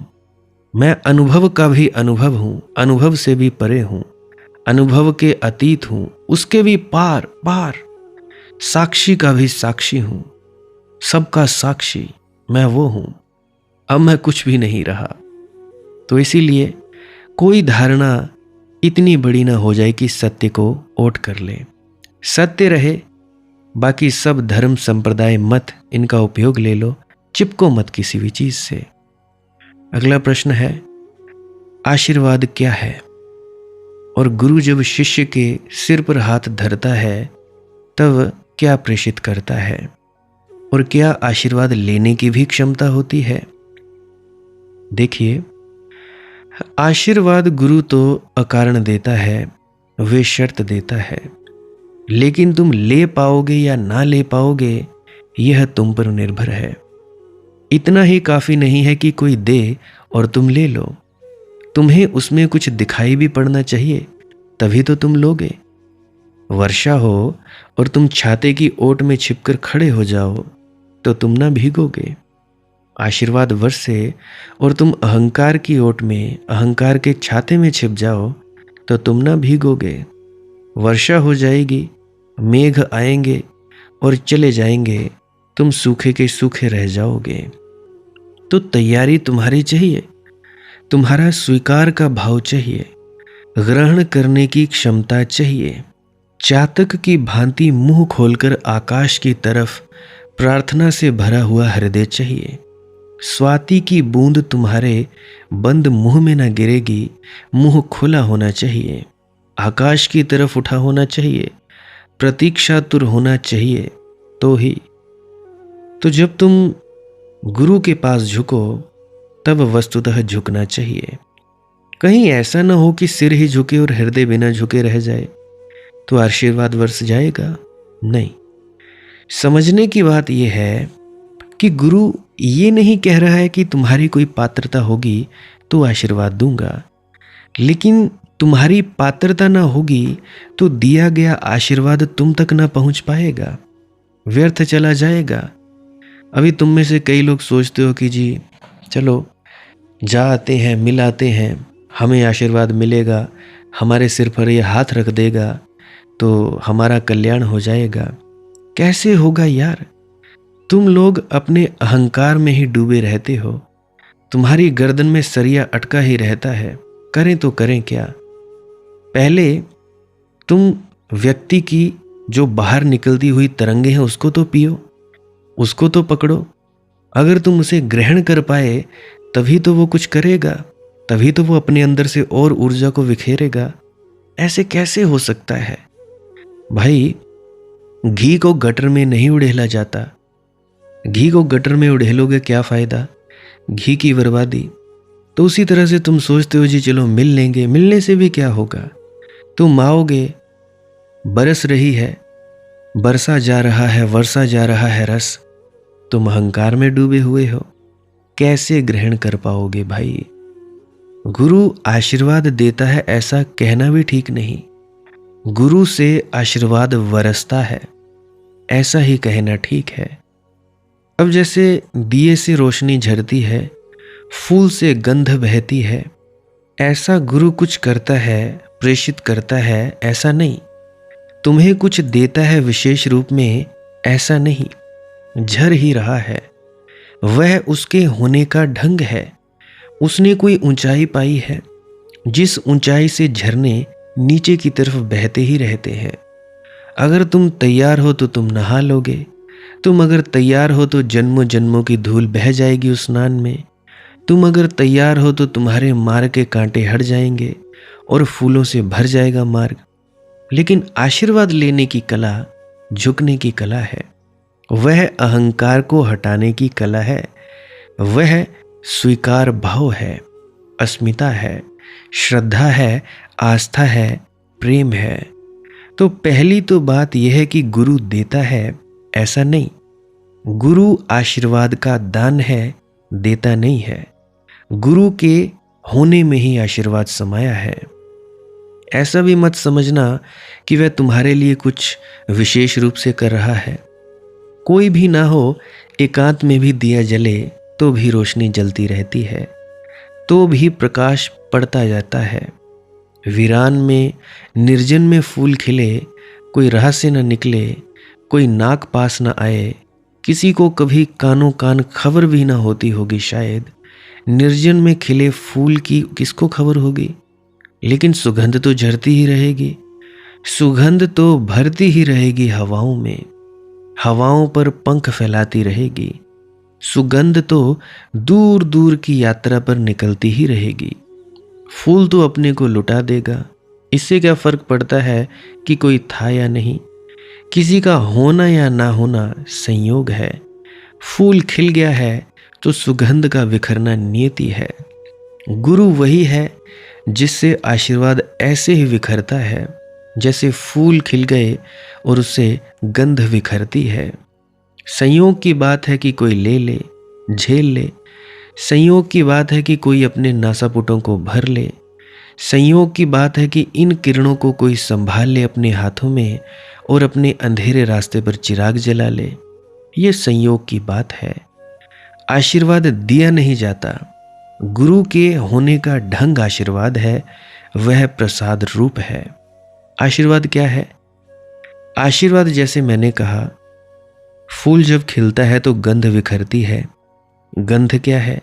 मैं अनुभव का भी अनुभव हूं, अनुभव से भी परे हूं, अनुभव के अतीत हूं, उसके भी पार पार। साक्षी का भी साक्षी हूं, सबका साक्षी मैं वो हूं। अब मैं कुछ भी नहीं रहा। तो इसीलिए कोई धारणा इतनी बड़ी ना हो जाए कि सत्य को ओट कर ले। सत्य रहे, बाकी सब धर्म संप्रदाय मत इनका उपयोग ले लो, चिपको मत किसी भी चीज से। अगला प्रश्न है, आशीर्वाद क्या है? और गुरु जब शिष्य के सिर पर हाथ धरता है तब क्या प्रेषित करता है? और क्या आशीर्वाद लेने की भी क्षमता होती है? देखिए, आशीर्वाद गुरु तो अकारण देता है, वे शर्त देता है, लेकिन तुम ले पाओगे या ना ले पाओगे यह तुम पर निर्भर है। इतना ही काफी नहीं है कि कोई दे और तुम ले लो, तुम्हें उसमें कुछ दिखाई भी पड़ना चाहिए, तभी तो तुम लोगे। वर्षा हो और तुम छाते की ओट में छिपकर खड़े हो जाओ तो तुम ना भीगोगे। आशीर्वाद बरसे और तुम अहंकार की ओट में, अहंकार के छाते में छिप जाओ तो तुम ना भीगोगे। वर्षा हो जाएगी, मेघ आएंगे और चले जाएंगे, तुम सूखे के सूखे रह जाओगे। तो तैयारी तुम्हारी चाहिए, तुम्हारा स्वीकार का भाव चाहिए, ग्रहण करने की क्षमता चाहिए। चातक की भांति मुंह खोलकर आकाश की तरफ प्रार्थना से भरा हुआ हृदय चाहिए। स्वाति की बूंद तुम्हारे बंद मुंह में न गिरेगी, मुंह खुला होना चाहिए, आकाश की तरफ उठा होना चाहिए, प्रतीक्षातुर होना चाहिए। तो ही तो जब तुम गुरु के पास झुको तब वस्तुतः झुकना चाहिए। कहीं ऐसा न हो कि सिर ही झुके और हृदय बिना झुके रह जाए, तो आशीर्वाद बरस जाएगा? नहीं। समझने की बात यह है कि गुरु ये नहीं कह रहा है कि तुम्हारी कोई पात्रता होगी तो आशीर्वाद दूंगा, लेकिन तुम्हारी पात्रता ना होगी तो दिया गया आशीर्वाद तुम तक ना पहुंच पाएगा, व्यर्थ चला जाएगा। अभी तुम में से कई लोग सोचते हो कि जी चलो जा आते हैं, मिल आते हैं, हमें आशीर्वाद मिलेगा, हमारे सिर पर यह हाथ रख देगा तो हमारा कल्याण हो जाएगा। कैसे होगा यार? तुम लोग अपने अहंकार में ही डूबे रहते हो, तुम्हारी गर्दन में सरिया अटका ही रहता है। करें तो करें क्या? पहले तुम व्यक्ति की जो बाहर निकलती हुई तरंगे हैं उसको तो पियो, उसको तो पकड़ो। अगर तुम उसे ग्रहण कर पाए तभी तो वो कुछ करेगा, तभी तो वो अपने अंदर से और ऊर्जा को बिखेरेगा। ऐसे कैसे हो सकता है भाई? घी को गटर में नहीं उड़ेला जाता। घी को गटर में उड़ेलोगे क्या फायदा? घी की बर्बादी। तो उसी तरह से तुम सोचते हो जी चलो मिल लेंगे, मिलने से भी क्या होगा? तुम आओगे, बरस रही है, बरसा जा रहा है, वर्षा जा रहा है रस, तुम अहंकार में डूबे हुए हो, कैसे ग्रहण कर पाओगे भाई। गुरु आशीर्वाद देता है ऐसा कहना भी ठीक नहीं, गुरु से आशीर्वाद बरसता है ऐसा ही कहना ठीक है। अब जैसे दिए से रोशनी झरती है, फूल से गंध बहती है, ऐसा गुरु कुछ करता है, प्रेषित करता है ऐसा नहीं, तुम्हें कुछ देता है विशेष रूप में ऐसा नहीं, झर ही रहा है, वह उसके होने का ढंग है। उसने कोई ऊंचाई पाई है, जिस ऊंचाई से झरने नीचे की तरफ बहते ही रहते हैं। अगर तुम तैयार हो तो तुम नहा लोगे, तुम अगर तैयार हो तो जन्मों जन्मों की धूल बह जाएगी उस स्नान में, तुम अगर तैयार हो तो तुम्हारे मार्ग के कांटे हट जाएंगे और फूलों से भर जाएगा मार्ग। लेकिन आशीर्वाद लेने की कला झुकने की कला है, वह अहंकार को हटाने की कला है, वह स्वीकार भाव है, अस्मिता है, श्रद्धा है, आस्था है, प्रेम है। तो पहली तो बात यह है कि गुरु देता है ऐसा नहीं, गुरु आशीर्वाद का दान है, देता नहीं है। गुरु के होने में ही आशीर्वाद समाया है। ऐसा भी मत समझना कि वह तुम्हारे लिए कुछ विशेष रूप से कर रहा है। कोई भी ना हो, एकांत में भी दिया जले तो भी रोशनी जलती रहती है, तो भी प्रकाश पड़ता जाता है। वीरान में, निर्जन में फूल खिले, कोई राह से न निकले, कोई नाक पास न आए, किसी को कभी कानों कान खबर भी ना होती होगी शायद। निर्जन में खिले फूल की किसको खबर होगी, लेकिन सुगंध तो झरती ही रहेगी, सुगंध तो भरती ही रहेगी हवाओं में, हवाओं पर पंख फैलाती रहेगी। सुगंध तो दूर दूर की यात्रा पर निकलती ही रहेगी। फूल तो अपने को लुटा देगा, इससे क्या फर्क पड़ता है कि कोई था या नहीं। किसी का होना या ना होना संयोग है। फूल खिल गया है तो सुगंध का बिखरना नियति है। गुरु वही है जिससे आशीर्वाद ऐसे ही बिखरता है जैसे फूल खिल गए और उससे गंध बिखरती है। संयोग की बात है कि कोई ले ले, झेल ले। संयोग की बात है कि कोई अपने नासापुटों को भर ले। संयोग की बात है कि इन किरणों को कोई संभाल ले अपने हाथों में और अपने अंधेरे रास्ते पर चिराग जला ले। ये संयोग की बात है। आशीर्वाद दिया नहीं जाता, गुरु के होने का ढंग आशीर्वाद है, वह प्रसाद रूप है। आशीर्वाद क्या है? आशीर्वाद जैसे मैंने कहा, फूल जब खिलता है तो गंध बिखरती है। गंध क्या है?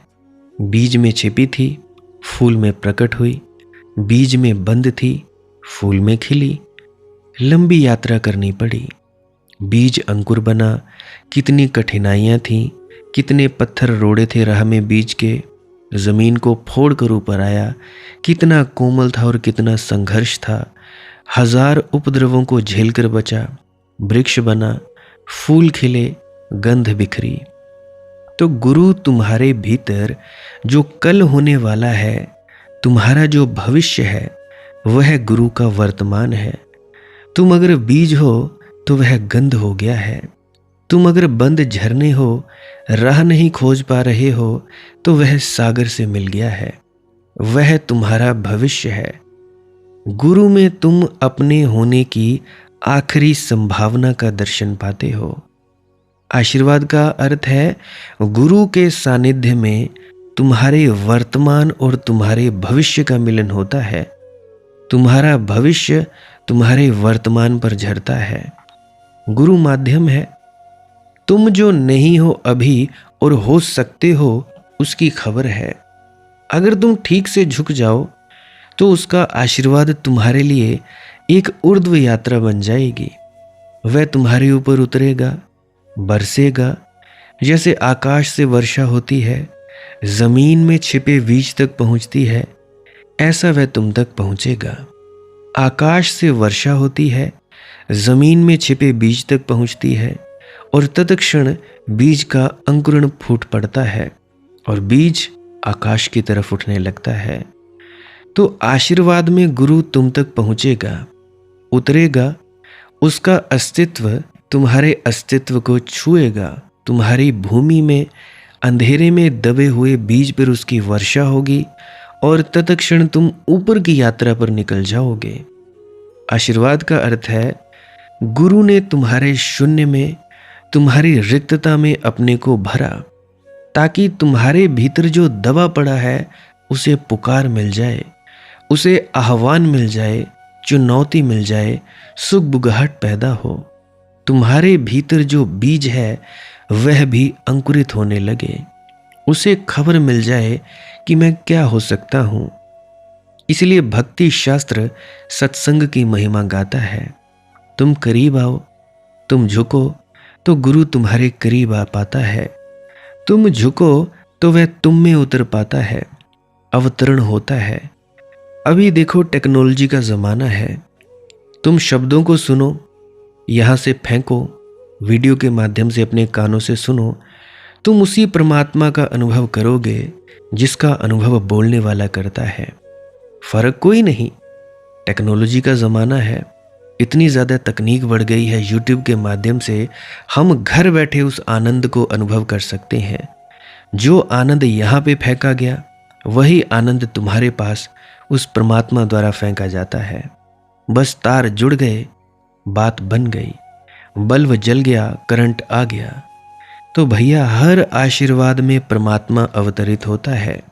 बीज में छिपी थी, फूल में प्रकट हुई, बीज में बंद थी, फूल में खिली। लंबी यात्रा करनी पड़ी, बीज अंकुर बना। कितनी कठिनाइयां थीं, कितने पत्थर रोड़े थे राह में बीज के, जमीन को फोड़ कर ऊपर आया। कितना कोमल था और कितना संघर्ष था। हजार उपद्रवों को झेलकर बचा, वृक्ष बना, फूल खिले, गंध बिखरी। तो गुरु तुम्हारे भीतर जो कल होने वाला है, तुम्हारा जो भविष्य है, वह गुरु का वर्तमान है। तुम अगर बीज हो तो वह गंध हो गया है। तुम अगर बंद झरने हो, राह नहीं खोज पा रहे हो, तो वह सागर से मिल गया है। वह तुम्हारा भविष्य है। गुरु में तुम अपने होने की आखिरी संभावना का दर्शन पाते हो। आशीर्वाद का अर्थ है गुरु के सानिध्य में तुम्हारे वर्तमान और तुम्हारे भविष्य का मिलन होता है। तुम्हारा भविष्य तुम्हारे वर्तमान पर झरता है। गुरु माध्यम है। तुम जो नहीं हो अभी और हो सकते हो, उसकी खबर है। अगर तुम ठीक से झुक जाओ तो उसका आशीर्वाद तुम्हारे लिए एक ऊर्ध्व यात्रा बन जाएगी। वह तुम्हारे ऊपर उतरेगा, बरसेगा। जैसे आकाश से वर्षा होती है, जमीन में छिपे बीज तक पहुंचती है, ऐसा वह तुम तक पहुंचेगा। आकाश से वर्षा होती है, जमीन में छिपे बीज तक पहुंचती है और तत्क्षण बीज का अंकुरण फूट पड़ता है और बीज आकाश की तरफ उठने लगता है। तो आशीर्वाद में गुरु तुम तक पहुंचेगा, उतरेगा, उसका अस्तित्व तुम्हारे अस्तित्व को छुएगा। तुम्हारी भूमि में अंधेरे में दबे हुए बीज पर उसकी वर्षा होगी और तत्क्षण तुम ऊपर की यात्रा पर निकल जाओगे। आशीर्वाद का अर्थ है गुरु ने तुम्हारे शून्य में, तुम्हारी रिक्तता में अपने को भरा, ताकि तुम्हारे भीतर जो दबा पड़ा है उसे पुकार मिल जाए, उसे आह्वान मिल जाए, चुनौती मिल जाए, सुगबुगाहट पैदा हो। तुम्हारे भीतर जो बीज है वह भी अंकुरित होने लगे, उसे खबर मिल जाए कि मैं क्या हो सकता हूं। इसलिए भक्ति शास्त्र सत्संग की महिमा गाता है। तुम करीब आओ, तुम झुको तो गुरु तुम्हारे करीब आ पाता है। तुम झुको तो वह तुम में उतर पाता है, अवतरण होता है। अभी देखो टेक्नोलॉजी का ज़माना है। तुम शब्दों को सुनो, यहाँ से फेंको, वीडियो के माध्यम से अपने कानों से सुनो, तुम उसी परमात्मा का अनुभव करोगे जिसका अनुभव बोलने वाला करता है। फर्क कोई नहीं। टेक्नोलॉजी का ज़माना है, इतनी ज़्यादा तकनीक बढ़ गई है। यूट्यूब के माध्यम से हम घर बैठे उस आनंद को अनुभव कर सकते हैं। जो आनंद यहाँ पे फेंका गया वही आनंद तुम्हारे पास उस परमात्मा द्वारा फेंका जाता है। बस तार जुड़ गए, बात बन गई, बल्ब जल गया, करंट आ गया। तो भैया हर आशीर्वाद में परमात्मा अवतरित होता है।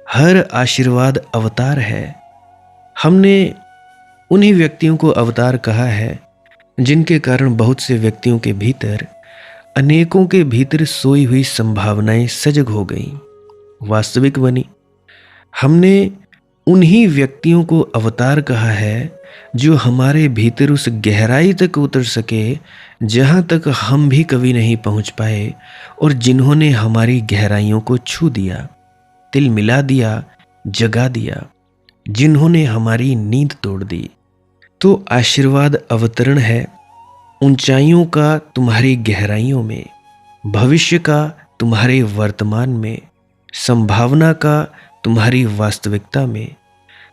हर आशीर्वाद अवतार है। हमने उन्हीं व्यक्तियों को अवतार कहा है जिनके कारण बहुत से व्यक्तियों के भीतर, अनेकों के भीतर सोई हुई संभावनाएं सजग हो गईं, वास्तविक बनी। हमने उन्हीं व्यक्तियों को अवतार कहा है जो हमारे भीतर उस गहराई तक उतर सके जहां तक हम भी कभी नहीं पहुंच पाए, और जिन्होंने हमारी गहराइयों को छू दिया, तिल मिला दिया, जगा दिया, जिन्होंने हमारी नींद तोड़ दी। तो आशीर्वाद अवतरण है ऊंचाइयों का तुम्हारी गहराइयों में, भविष्य का तुम्हारे वर्तमान में, संभावना का तुम्हारी वास्तविकता में,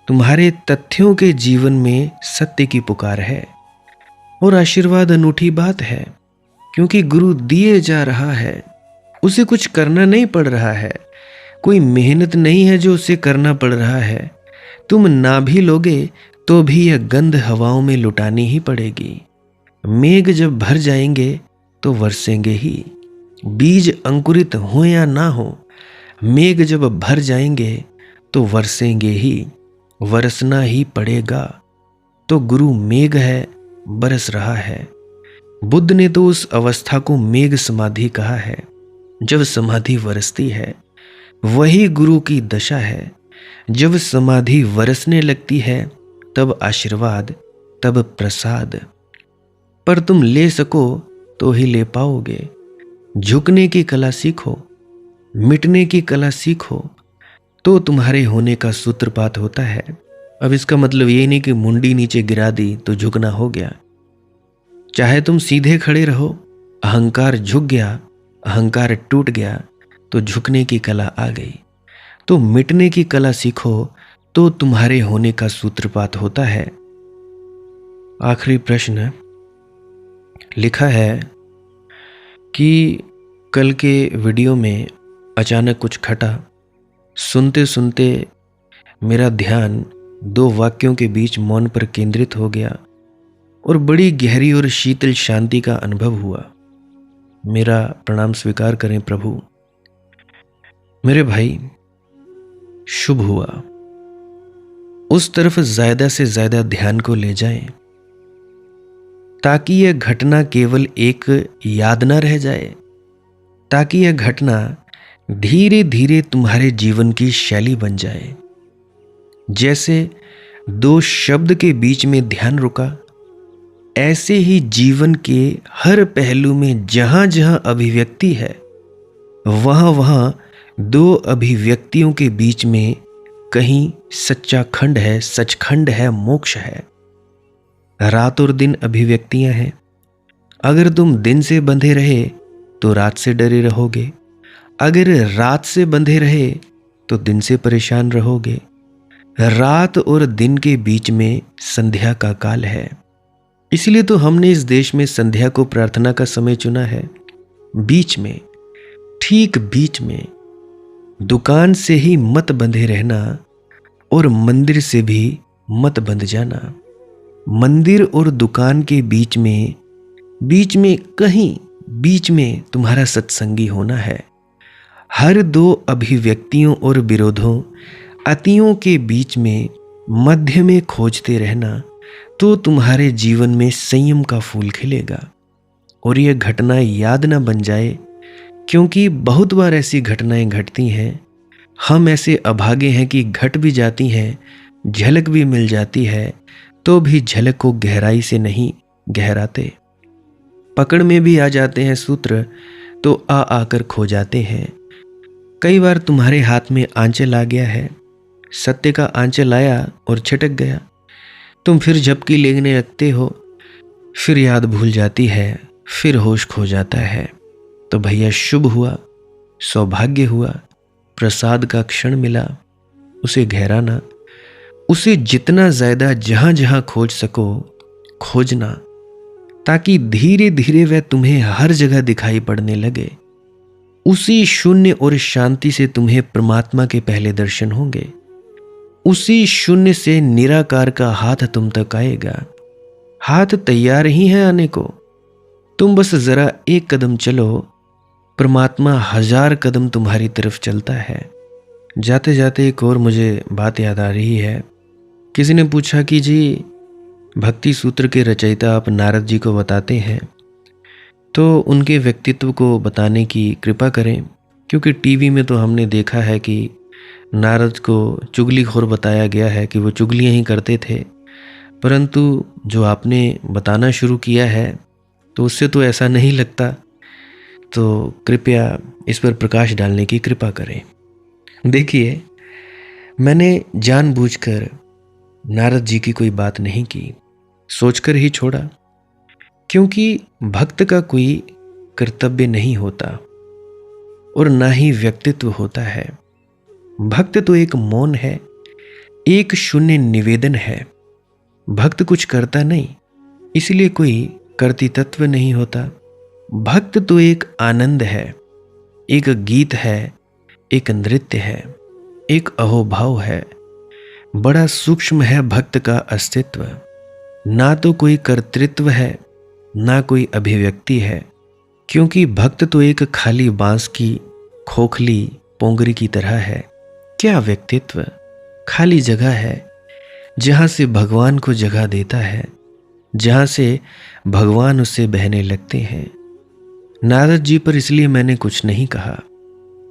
तुम्हारे तथ्यों के जीवन में सत्य की पुकार है। और आशीर्वाद अनूठी बात है, क्योंकि गुरु दिए जा रहा है, उसे कुछ करना नहीं पड़ रहा है, कोई मेहनत नहीं है जो उसे करना पड़ रहा है। तुम ना भी लोगे तो भी यह गंध हवाओं में लुटानी ही पड़ेगी। मेघ जब भर जाएंगे तो बरसेंगे ही। बीज अंकुरित हो या ना हो, मेघ जब भर जाएंगे तो बरसेंगे ही, बरसना ही पड़ेगा। तो गुरु मेघ है, बरस रहा है। बुद्ध ने तो उस अवस्था को मेघ समाधि कहा है। जब समाधि बरसती है वही गुरु की दशा है। जब समाधि बरसने लगती है तब आशीर्वाद, तब प्रसाद। पर तुम ले सको तो ही ले पाओगे। झुकने की कला सीखो, मिटने की कला सीखो, तो तुम्हारे होने का सूत्रपात होता है। अब इसका मतलब ये नहीं कि मुंडी नीचे गिरा दी तो झुकना हो गया। चाहे तुम सीधे खड़े रहो, अहंकार झुक गया, अहंकार टूट गया तो झुकने की कला आ गई। तो मिटने की कला सीखो तो तुम्हारे होने का सूत्रपात होता है। आखिरी प्रश्न लिखा है कि कल के वीडियो में अचानक कुछ खटा, सुनते सुनते मेरा ध्यान दो वाक्यों के बीच मौन पर केंद्रित हो गया और बड़ी गहरी और शीतल शांति का अनुभव हुआ। मेरा प्रणाम स्वीकार करें प्रभु। मेरे भाई, शुभ हुआ। उस तरफ ज्यादा से ज्यादा ध्यान को ले जाएं, ताकि यह घटना केवल एक याद न रह जाए, ताकि यह घटना धीरे धीरे तुम्हारे जीवन की शैली बन जाए। जैसे दो शब्द के बीच में ध्यान रुका, ऐसे ही जीवन के हर पहलू में जहां जहां अभिव्यक्ति है, वहां वहां दो अभिव्यक्तियों के बीच में कहीं सच्चा खंड है, सचखंड है, मोक्ष है। रात और दिन अभिव्यक्तियां हैं। अगर तुम दिन से बंधे रहे तो रात से डरे रहोगे, अगर रात से बंधे रहे तो दिन से परेशान रहोगे। रात और दिन के बीच में संध्या का काल है। इसलिए तो हमने इस देश में संध्या को प्रार्थना का समय चुना है। बीच में, ठीक बीच में, दुकान से ही मत बंधे रहना और मंदिर से भी मत बंध जाना। मंदिर और दुकान के बीच में कहीं बीच में तुम्हारा सत्संगी होना है। हर दो अभिव्यक्तियों और विरोधों, अतियों के बीच में मध्य में खोजते रहना, तो तुम्हारे जीवन में संयम का फूल खिलेगा। और यह घटना याद ना बन जाए, क्योंकि बहुत बार ऐसी घटनाएं घटती हैं। हम ऐसे अभागे हैं कि घट भी जाती हैं, झलक भी मिल जाती है, तो भी झलक को गहराई से नहीं गहराते। पकड़ में भी आ जाते हैं सूत्र, तो आकर खो जाते हैं। कई बार तुम्हारे हाथ में आंचल आ गया है, सत्य का आंचल आया और छिटक गया। तुम फिर झपकी लेने लगते हो, फिर याद भूल जाती है, फिर होश खो जाता है। तो भैया शुभ हुआ, सौभाग्य हुआ, प्रसाद का क्षण मिला, उसे गहराना, उसे जितना ज्यादा जहां जहां खोज सको खोजना, ताकि धीरे धीरे वह तुम्हें हर जगह दिखाई पड़ने लगे। उसी शून्य और शांति से तुम्हें परमात्मा के पहले दर्शन होंगे। उसी शून्य से निराकार का हाथ तुम तक आएगा। हाथ तैयार ही है आने को, तुम बस जरा एक कदम चलो, परमात्मा 1000 कदम तुम्हारी तरफ चलता है। जाते जाते एक और मुझे बात याद आ रही है। किसी ने पूछा कि जी, भक्ति सूत्र के रचयिता आप नारद जी को बताते हैं, तो उनके व्यक्तित्व को बताने की कृपा करें, क्योंकि टीवी में तो हमने देखा है कि नारद को चुगलीखोर बताया गया है कि वो चुगलियाँ ही करते थे, परंतु जो आपने बताना शुरू किया है तो उससे तो ऐसा नहीं लगता। तो कृपया इस पर प्रकाश डालने की कृपा करें। देखिए, मैंने जानबूझकर नारद जी की कोई बात नहीं की, सोचकर ही छोड़ा, क्योंकि भक्त का कोई कर्तव्य नहीं होता और ना ही व्यक्तित्व होता है। भक्त तो एक मौन है, एक शून्य निवेदन है। भक्त कुछ करता नहीं, इसलिए कोई कर्ती तत्व नहीं होता। भक्त तो एक आनंद है, एक गीत है, एक नृत्य है, एक अहोभाव है। बड़ा सूक्ष्म है भक्त का अस्तित्व। ना तो कोई कर्तृत्व है, ना कोई अभिव्यक्ति है, क्योंकि भक्त तो एक खाली बांस की खोखली पोंगरी की तरह है। क्या व्यक्तित्व, खाली जगह है जहां से भगवान को जगह देता है, जहां से भगवान उससे बहने लगते हैं। नारद जी पर इसलिए मैंने कुछ नहीं कहा,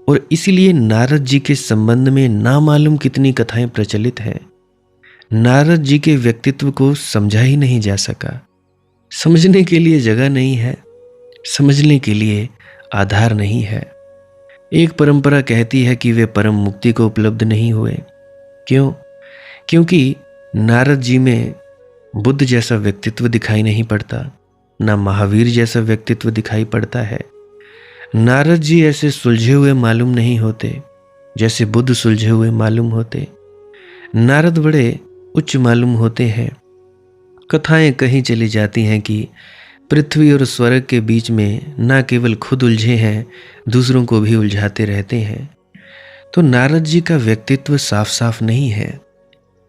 और इसलिए नारद जी के संबंध में ना मालूम कितनी कथाएं प्रचलित हैं। नारद जी के व्यक्तित्व को समझा ही नहीं जा सका। समझने के लिए जगह नहीं है, समझने के लिए आधार नहीं है। एक परंपरा कहती है कि वे परम मुक्ति को उपलब्ध नहीं हुए। क्यों? क्योंकि नारद जी में बुद्ध जैसा व्यक्तित्व दिखाई नहीं पड़ता, ना महावीर जैसा व्यक्तित्व दिखाई पड़ता है। नारद जी ऐसे सुलझे हुए मालूम नहीं होते जैसे बुद्ध सुलझे हुए मालूम होते। नारद बड़े उच्च मालूम होते हैं। कथाएं कहीं चली जाती हैं कि पृथ्वी और स्वर्ग के बीच में ना केवल खुद उलझे हैं, दूसरों को भी उलझाते रहते हैं। तो नारद जी का व्यक्तित्व साफ साफ नहीं है।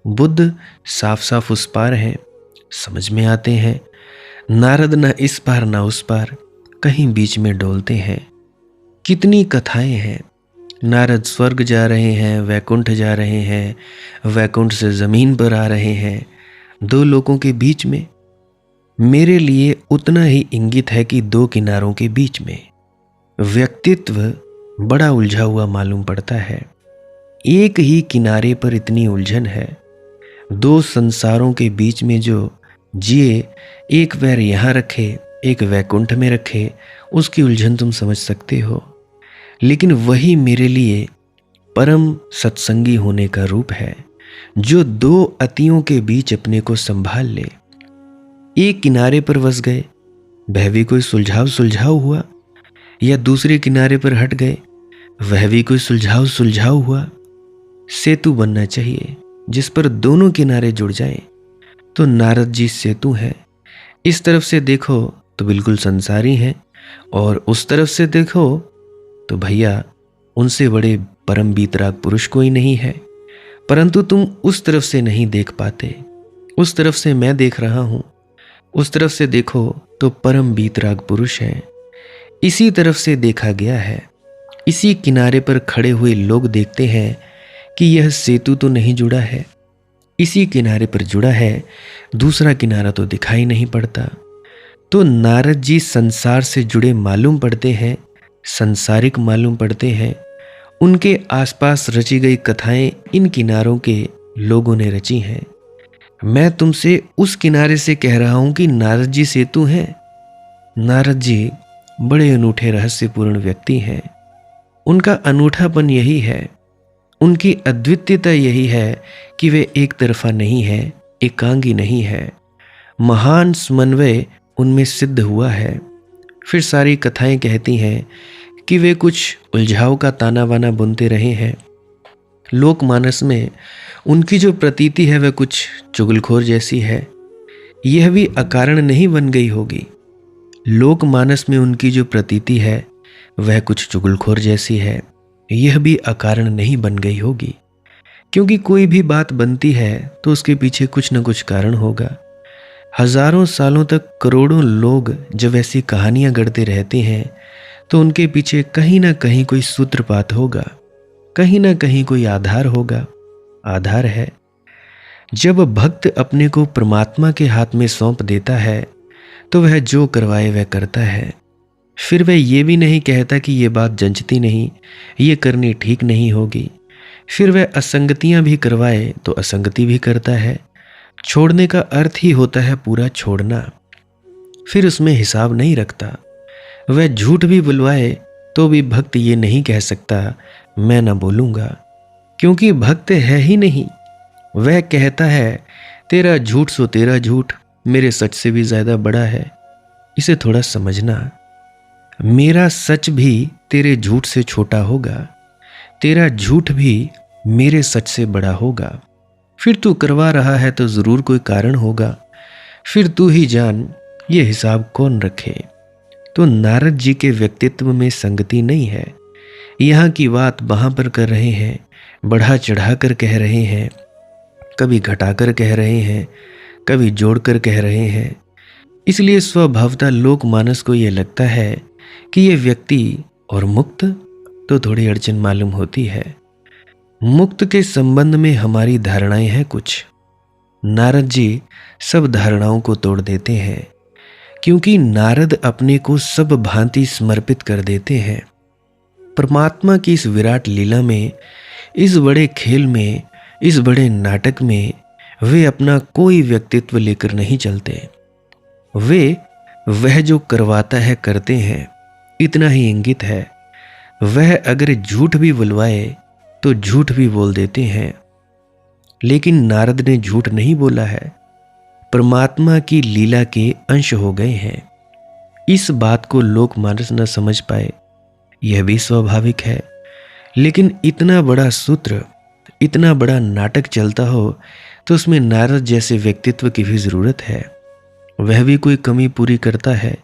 बुद्ध साफ साफ उस पार हैं, समझ में आते हैं। नारद ना इस पार ना उस पार, कहीं बीच में डोलते हैं। कितनी कथाएं हैं। नारद स्वर्ग जा रहे हैं, वैकुंठ जा रहे हैं, वैकुंठ से जमीन पर आ रहे हैं, दो लोकों के बीच में। मेरे लिए उतना ही इंगित है कि दो किनारों के बीच में व्यक्तित्व बड़ा उलझा हुआ मालूम पड़ता है। एक ही किनारे पर इतनी उलझन है। दो संसारों के बीच में जो जिए, एक पैर यहाँ रखे, एक वैकुंठ में रखे, उसकी उलझन तुम समझ सकते हो। लेकिन वही मेरे लिए परम सत्संगी होने का रूप है, जो दो अतियों के बीच अपने को संभाल ले। एक किनारे पर बस गए, वह भी कोई सुलझाव हुआ, या दूसरे किनारे पर हट गए, वह भी कोई सुलझाव हुआ। सेतु बनना चाहिए जिस पर दोनों किनारे जुड़ जाएं। तो नारद जी सेतु है, इस तरफ से देखो तो बिल्कुल संसारी हैं, और उस तरफ से देखो तो भैया उनसे बड़े परम बीतराग पुरुष कोई नहीं है। परंतु तुम उस तरफ से नहीं देख पाते, उस तरफ से मैं देख रहा हूं। उस तरफ से देखो तो परम बीतराग पुरुष है। इसी तरफ से देखा गया है। इसी किनारे पर खड़े हुए लोग देखते हैं कि यह सेतु तो नहीं जुड़ा है, इसी किनारे पर जुड़ा है, दूसरा किनारा तो दिखाई नहीं पड़ता। तो नारद जी संसार से जुड़े मालूम पड़ते हैं, संसारिक मालूम पड़ते हैं। उनके आसपास रची गई कथाएं इन किनारों के लोगों ने रची हैं। मैं तुमसे उस किनारे से कह रहा हूं कि नारद जी सेतु हैं। नारद जी बड़े अनूठे रहस्यपूर्ण व्यक्ति हैं। उनका अनूठापन यही है, उनकी अद्वितीयता यही है कि वे एक तरफा नहीं है, एकांगी नहीं है। महान समन्वय उनमें सिद्ध हुआ है। फिर सारी कथाएं कहती हैं कि वे कुछ उलझाव का ताना बाना बुनते रहे हैं। लोकमानस में उनकी जो प्रतीति है वह कुछ चुगलखोर जैसी है। यह भी अकारण नहीं बन गई होगी। लोकमानस में उनकी जो प्रतीति है वह कुछ चुगलखोर जैसी है, यह भी अकारण नहीं बन गई होगी। क्योंकि कोई भी बात बनती है तो उसके पीछे कुछ न कुछ कारण होगा। हजारों सालों तक करोड़ों लोग जब ऐसी कहानियां गढ़ते रहते हैं तो उनके पीछे कहीं ना कहीं कोई सूत्रपात होगा, कहीं ना कहीं कोई आधार होगा। आधार है, जब भक्त अपने को परमात्मा के हाथ में सौंप देता है तो वह जो करवाए वह करता है। फिर वह ये भी नहीं कहता कि ये बात जंचती नहीं, ये करनी ठीक नहीं होगी। फिर वह असंगतियां भी करवाए तो असंगति भी करता है। छोड़ने का अर्थ ही होता है पूरा छोड़ना। फिर उसमें हिसाब नहीं रखता। वह झूठ भी बुलवाए तो भी भक्त ये नहीं कह सकता मैं ना बोलूंगा, क्योंकि भक्त है ही नहीं। वह कहता है तेरा झूठ सो तेरा झूठ मेरे सच से भी ज्यादा बड़ा है। इसे थोड़ा समझना, मेरा सच भी तेरे झूठ से छोटा होगा, तेरा झूठ भी मेरे सच से बड़ा होगा। फिर तू करवा रहा है तो जरूर कोई कारण होगा। फिर तू ही जान ये हिसाब कौन रखे। तो नारद जी के व्यक्तित्व में संगति नहीं है। यहाँ की बात वहां पर कर रहे हैं, बढ़ा चढ़ा कर कह रहे हैं, कभी घटाकर कह रहे हैं, कभी जोड़कर कह रहे हैं। इसलिए स्वभावतः लोकमानस को यह लगता है कि ये व्यक्ति और मुक्त तो थोड़ी अड़चन मालूम होती है। मुक्त के संबंध में हमारी धारणाएं हैं कुछ। नारद जी सब धारणाओं को तोड़ देते हैं, क्योंकि नारद अपने को सब भांति समर्पित कर देते हैं। परमात्मा की इस विराट लीला में, इस बड़े खेल में, इस बड़े नाटक में वे अपना कोई व्यक्तित्व लेकर नहीं चलते। वे वह जो करवाता है करते हैं, इतना ही इंगित है। वह अगर झूठ भी बुलवाए तो झूठ भी बोल देते हैं। लेकिन नारद ने झूठ नहीं बोला है, परमात्मा की लीला के अंश हो गए हैं। इस बात को लोकमानस न समझ पाए, यह भी स्वाभाविक है। लेकिन इतना बड़ा सूत्र, इतना बड़ा नाटक चलता हो तो उसमें नारद जैसे व्यक्तित्व की भी जरूरत है। वह भी कोई कमी पूरी करता है।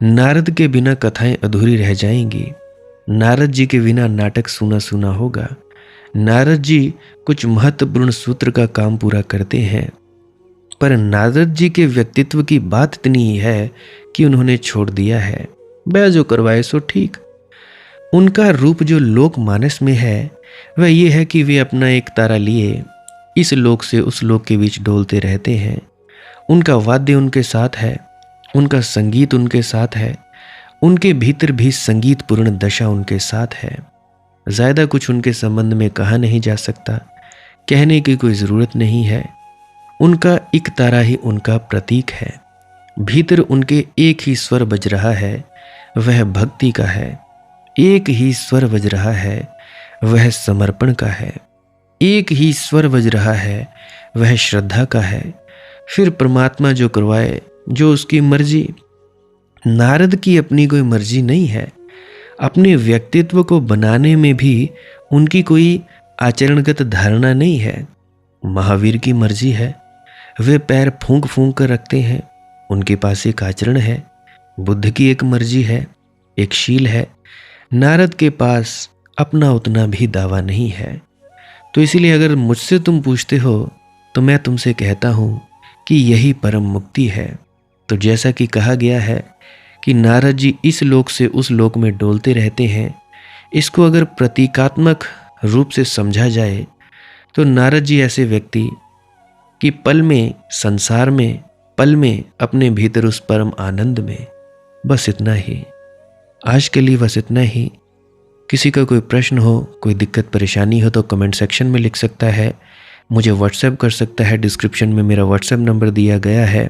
नारद के बिना कथाएं अधूरी रह जाएंगी। नारद जी के बिना नाटक सूना सूना होगा। नारद जी कुछ महत्वपूर्ण सूत्र का काम पूरा करते हैं, पर नारद जी के व्यक्तित्व की बात इतनी ही है कि उन्होंने छोड़ दिया है, वह जो करवाए सो ठीक। उनका रूप जो लोकमानस में है वह ये है कि वे अपना एक तारा लिए इस लोक से उस लोक के बीच डोलते रहते हैं। उनका वाद्य उनके साथ है, उनका संगीत उनके साथ है, उनके भीतर भी संगीतपूर्ण दशा उनके साथ है। ज़्यादा कुछ उनके संबंध में कहा नहीं जा सकता, कहने की कोई ज़रूरत नहीं है। उनका एक तारा ही उनका प्रतीक है। भीतर उनके एक ही स्वर बज रहा है, वह भक्ति का है। एक ही स्वर बज रहा है, वह समर्पण का है। एक ही स्वर बज रहा है, वह श्रद्धा का है। फिर परमात्मा जो करवाए, जो उसकी मर्जी। नारद की अपनी कोई मर्जी नहीं है। अपने व्यक्तित्व को बनाने में भी उनकी कोई आचरणगत धारणा नहीं है। महावीर की मर्जी है, वे पैर फूंक फूंक कर रखते हैं। उनके पास एक आचरण है, बुद्ध की एक मर्जी है, एक शील है। नारद के पास अपना उतना भी दावा नहीं है। तो इसीलिए अगर मुझसे तुम पूछते हो तो मैं तुमसे कहता हूँ कि यही परम मुक्ति है। तो जैसा कि कहा गया है कि नारद जी इस लोक से उस लोक में डोलते रहते हैं, इसको अगर प्रतीकात्मक रूप से समझा जाए तो नारद जी ऐसे व्यक्ति कि पल में संसार में, पल में अपने भीतर उस परम आनंद में। बस इतना ही, आज के लिए बस इतना ही। किसी का कोई प्रश्न हो, कोई दिक्कत परेशानी हो तो कमेंट सेक्शन में लिख सकता है, मुझे व्हाट्सएप कर सकता है। डिस्क्रिप्शन में मेरा व्हाट्सएप नंबर दिया गया है,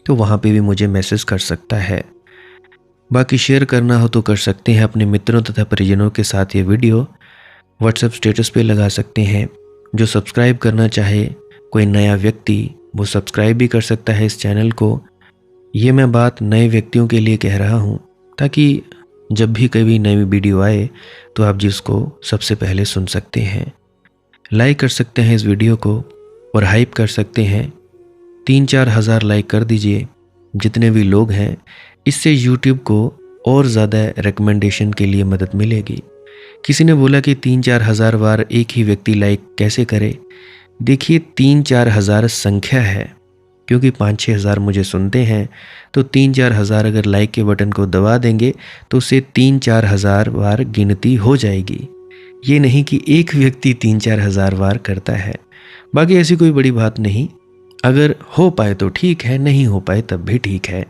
तो वहाँ पे भी मुझे मैसेज कर सकता है। बाकी शेयर करना हो तो कर सकते हैं अपने मित्रों तथा परिजनों के साथ। ये वीडियो व्हाट्सएप स्टेटस पे लगा सकते हैं। जो सब्सक्राइब करना चाहे कोई नया व्यक्ति, वो सब्सक्राइब भी कर सकता है इस चैनल को। ये मैं बात नए व्यक्तियों के लिए कह रहा हूँ, ताकि जब भी कभी नई वीडियो आए तो आप जिसको सबसे पहले सुन सकते हैं। लाइक कर सकते हैं इस वीडियो को और हाइप कर सकते हैं। 3-4 हज़ार लाइक कर दीजिए जितने भी लोग हैं। इससे YouTube को और ज़्यादा रिकमेंडेशन के लिए मदद मिलेगी। किसी ने बोला कि 3-4 हज़ार बार एक ही व्यक्ति लाइक कैसे करे। देखिए, 3-4 हज़ार संख्या है, क्योंकि 5-6 हज़ार मुझे सुनते हैं, तो 3-4 हज़ार अगर लाइक के बटन को दबा देंगे तो उससे 3-4 हज़ार बार गिनती हो जाएगी। ये नहीं कि एक व्यक्ति 3-4 हज़ार बार करता है। बाकी ऐसी कोई बड़ी बात नहीं, अगर हो पाए तो ठीक है, नहीं हो पाए तब भी ठीक है,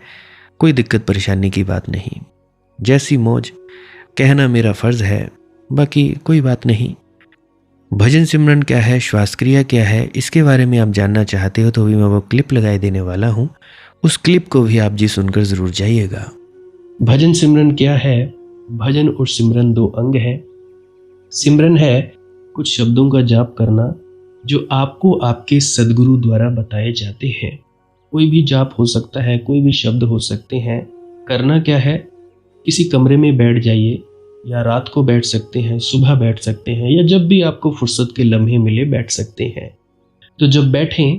कोई दिक्कत परेशानी की बात नहीं। जैसी मौज कहना मेरा फ़र्ज़ है, बाकी कोई बात नहीं। भजन सिमरन क्या है, श्वास क्रिया क्या है, इसके बारे में आप जानना चाहते हो तो भी मैं वो क्लिप लगाए देने वाला हूँ। उस क्लिप को भी आप जी सुनकर ज़रूर जाइएगा। भजन सिमरन क्या है? भजन और सिमरन 2 अंग हैं। सिमरन है कुछ शब्दों का जाप करना जो आपको आपके सदगुरु द्वारा बताए जाते हैं। कोई भी जाप हो सकता है, कोई भी शब्द हो सकते हैं। करना क्या है? किसी कमरे में बैठ जाइए, या रात को बैठ सकते हैं, सुबह बैठ सकते हैं, या जब भी आपको फुर्सत के लम्हे मिले बैठ सकते हैं। तो जब बैठें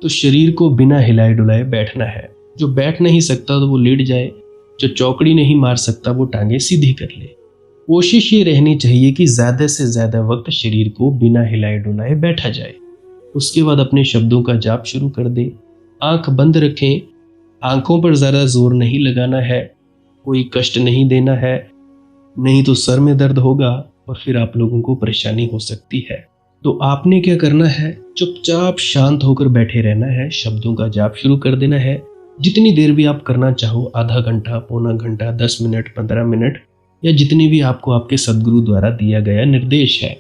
तो शरीर को बिना हिलाए डुलाए बैठना है। जो बैठ नहीं सकता तो वो लेट जाए, जो चौकड़ी नहीं मार सकता वो टांगे सीधी कर ले। कोशिश ये रहनी चाहिए कि ज़्यादा से ज़्यादा वक्त शरीर को बिना हिलाए डुलाए बैठा जाए। उसके बाद अपने शब्दों का जाप शुरू कर दें। आंख बंद रखें, आंखों पर ज़्यादा जोर नहीं लगाना है, कोई कष्ट नहीं देना है, नहीं तो सर में दर्द होगा और फिर आप लोगों को परेशानी हो सकती है। तो आपने क्या करना है? चुपचाप शांत होकर बैठे रहना है, शब्दों का जाप शुरू कर देना है। जितनी देर भी आप करना चाहो, आधा घंटा, पौना घंटा, 10 मिनट, 15 मिनट, या जितनी भी आपको आपके सदगुरु द्वारा दिया गया निर्देश है,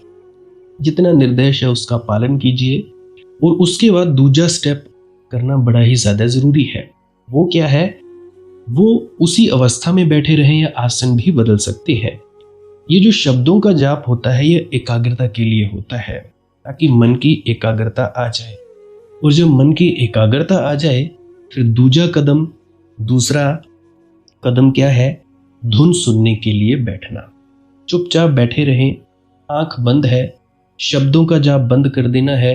जितना निर्देश है उसका पालन कीजिए। और उसके बाद दूसरा स्टेप करना बड़ा ही ज़्यादा ज़रूरी है। वो क्या है? वो उसी अवस्था में बैठे रहें या आसन भी बदल सकते हैं। ये जो शब्दों का जाप होता है ये एकाग्रता के लिए होता है, ताकि मन की एकाग्रता आ जाए। और जब मन की एकाग्रता आ जाए फिर दूसरा कदम क्या है? धुन सुनने के लिए बैठना। चुपचाप बैठे रहें, आंख बंद है, शब्दों का जाप बंद कर देना है।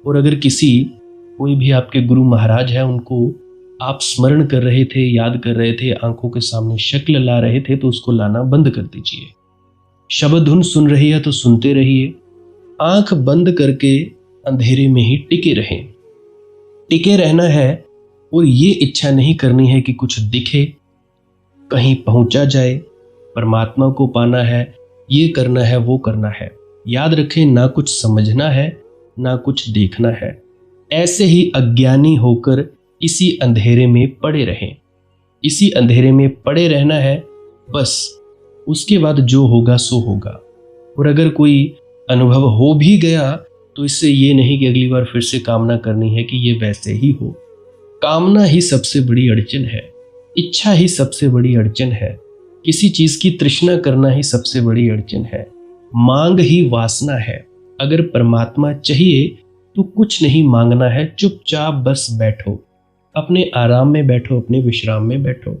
और अगर कोई भी आपके गुरु महाराज है, उनको आप स्मरण कर रहे थे, याद कर रहे थे, आंखों के सामने शक्ल ला रहे थे, तो उसको लाना बंद कर दीजिए। शब्द धुन सुन रही है तो सुनते रहिए। आंख बंद करके अंधेरे में ही टिके रहें। टिके रहना है और ये इच्छा नहीं करनी है कि कुछ दिखे, कहीं पहुंचा जाए, परमात्मा को पाना है, ये करना है, वो करना है। याद रखें, ना कुछ समझना है, ना कुछ देखना है। ऐसे ही अज्ञानी होकर इसी अंधेरे में पड़े रहें। इसी अंधेरे में पड़े रहना है बस। उसके बाद जो होगा सो होगा। और अगर कोई अनुभव हो भी गया तो इससे ये नहीं कि अगली बार फिर से कामना करनी है कि ये वैसे ही हो। कामना ही सबसे बड़ी अड़चन है, इच्छा ही सबसे बड़ी अड़चन है, किसी चीज की तृष्णा करना ही सबसे बड़ी अड़चन है, मांग ही वासना है। अगर परमात्मा चाहिए तो कुछ नहीं मांगना है, चुपचाप बस बैठो, अपने आराम में बैठो, अपने विश्राम में बैठो।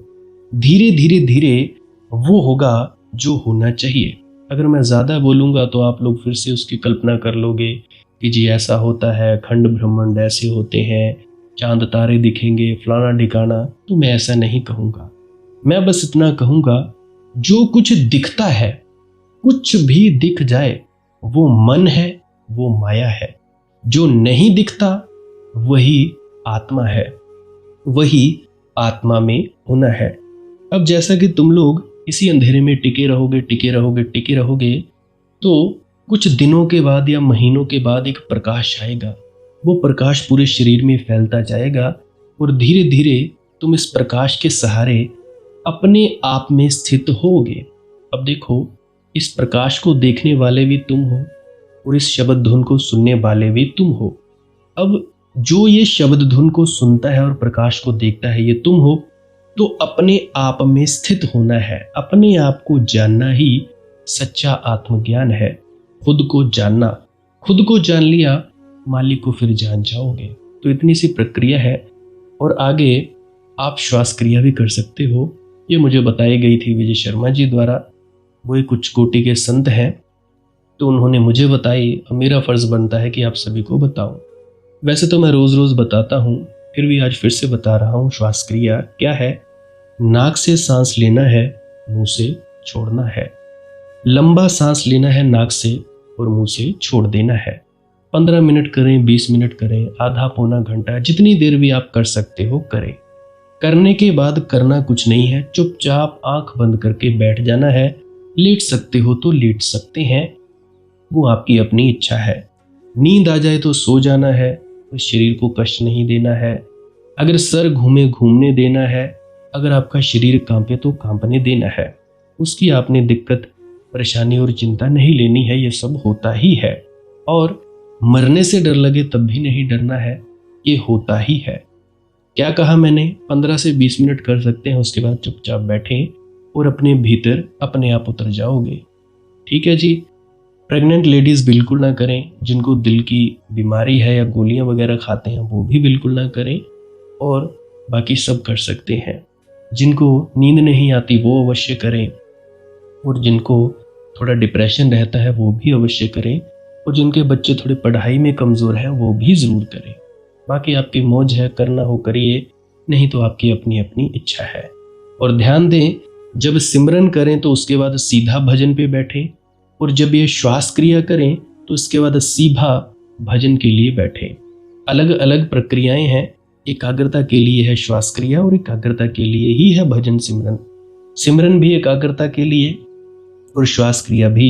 धीरे धीरे धीरे वो होगा जो होना चाहिए। अगर मैं ज़्यादा बोलूँगा तो आप लोग फिर से उसकी कल्पना कर लोगे कि जी ऐसा होता है, खंड ब्रह्मांड ऐसे होते हैं, चांद तारे दिखेंगे, फलाना ढिकाना, तो मैं ऐसा नहीं कहूँगा। मैं बस इतना कहूँगा, जो कुछ दिखता है, कुछ भी दिख जाए, वो मन है, वो माया है। जो नहीं दिखता वही आत्मा है, वही आत्मा में होना है। अब जैसा कि तुम लोग इसी अंधेरे में टिके रहोगे, टिके रहोगे, टिके रहोगे, तो कुछ दिनों के बाद या महीनों के बाद एक प्रकाश आएगा। वो प्रकाश पूरे शरीर में फैलता जाएगा और धीरे धीरे तुम इस प्रकाश के सहारे अपने आप में स्थित होगे। अब देखो, इस प्रकाश को देखने वाले भी तुम हो और इस शब्द धुन को सुनने वाले भी तुम हो। अब जो ये शब्द धुन को सुनता है और प्रकाश को देखता है, ये तुम हो। तो अपने आप में स्थित होना है, अपने आप को जानना ही सच्चा आत्मज्ञान है। खुद को जानना, खुद को जान लिया, मालिक को फिर जान जाओगे। तो इतनी सी प्रक्रिया है। और आगे आप श्वास क्रिया भी कर सकते हो। ये मुझे बताई गई थी विजय शर्मा जी द्वारा। वो एक उच्च कोटि के संत हैं, तो उन्होंने मुझे बताई। अब मेरा फर्ज बनता है कि आप सभी को बताऊं। वैसे तो मैं रोज रोज बताता हूं, फिर भी आज फिर से बता रहा हूं। श्वास क्रिया क्या है? नाक से सांस लेना है, मुंह से छोड़ना है। लंबा सांस लेना है नाक से और मुंह से छोड़ देना है। 15 मिनट करें, 20 मिनट करें, आधा पौना घंटा, जितनी देर भी आप कर सकते हो करें। करने के बाद करना कुछ नहीं है, चुपचाप आंख बंद करके बैठ जाना है। लेट सकते हो तो लेट सकते हैं, वो आपकी अपनी इच्छा है। नींद आ जाए तो सो जाना है, तो शरीर को कष्ट नहीं देना है। अगर सर घूमे घूमने देना है, अगर आपका शरीर कांपे तो कांपने देना है। उसकी आपने दिक्कत, परेशानी और चिंता नहीं लेनी है, ये सब होता ही है। और मरने से डर लगे तब भी नहीं डरना है, ये होता ही है। क्या कहा मैंने? 15 से 20 मिनट कर सकते हैं, उसके बाद चुपचाप बैठें और अपने भीतर अपने आप उतर जाओगे। ठीक है जी। प्रेग्नेंट लेडीज़ बिल्कुल ना करें, जिनको दिल की बीमारी है या गोलियां वगैरह खाते हैं वो भी बिल्कुल ना करें, और बाकी सब कर सकते हैं। जिनको नींद नहीं आती वो अवश्य करें, और जिनको थोड़ा डिप्रेशन रहता है वो भी अवश्य करें, और जिनके बच्चे थोड़े पढ़ाई में कमज़ोर हैं वो भी ज़रूर करें। बाकी आपकी मौज है, करना हो करिए, नहीं तो आपकी अपनी अपनी इच्छा है। और ध्यान दें, जब सिमरन करें तो उसके बाद सीधा भजन पे बैठें, और जब ये श्वास क्रिया करें तो उसके बाद सीधा भजन के लिए बैठें। अलग अलग प्रक्रियाएं हैं। एकाग्रता के लिए है श्वास क्रिया और एकाग्रता के लिए ही है भजन सिमरन। सिमरन भी एकाग्रता के लिए और श्वास क्रिया भी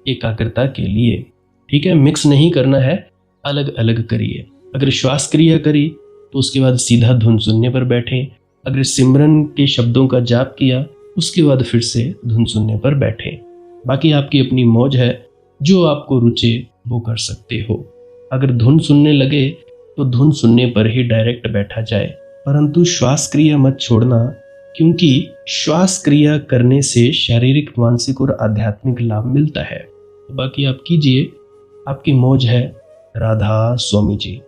एकाग्रता के लिए। ठीक है, मिक्स नहीं करना है, अलग अलग करिए। अगर श्वास क्रिया करी तो उसके बाद सीधा धुन सुनने पर बैठें। अगर सिमरन के शब्दों का जाप किया उसके बाद फिर से धुन सुनने पर बैठें। बाकी आपकी अपनी मौज है, जो आपको रुचे वो कर सकते हो। अगर धुन सुनने लगे तो धुन सुनने पर ही डायरेक्ट बैठा जाए, परंतु श्वास क्रिया मत छोड़ना, क्योंकि श्वास क्रिया करने से शारीरिक, मानसिक और आध्यात्मिक लाभ मिलता है। तो बाकी आप कीजिए, आपकी मौज है। राधा स्वामी जी।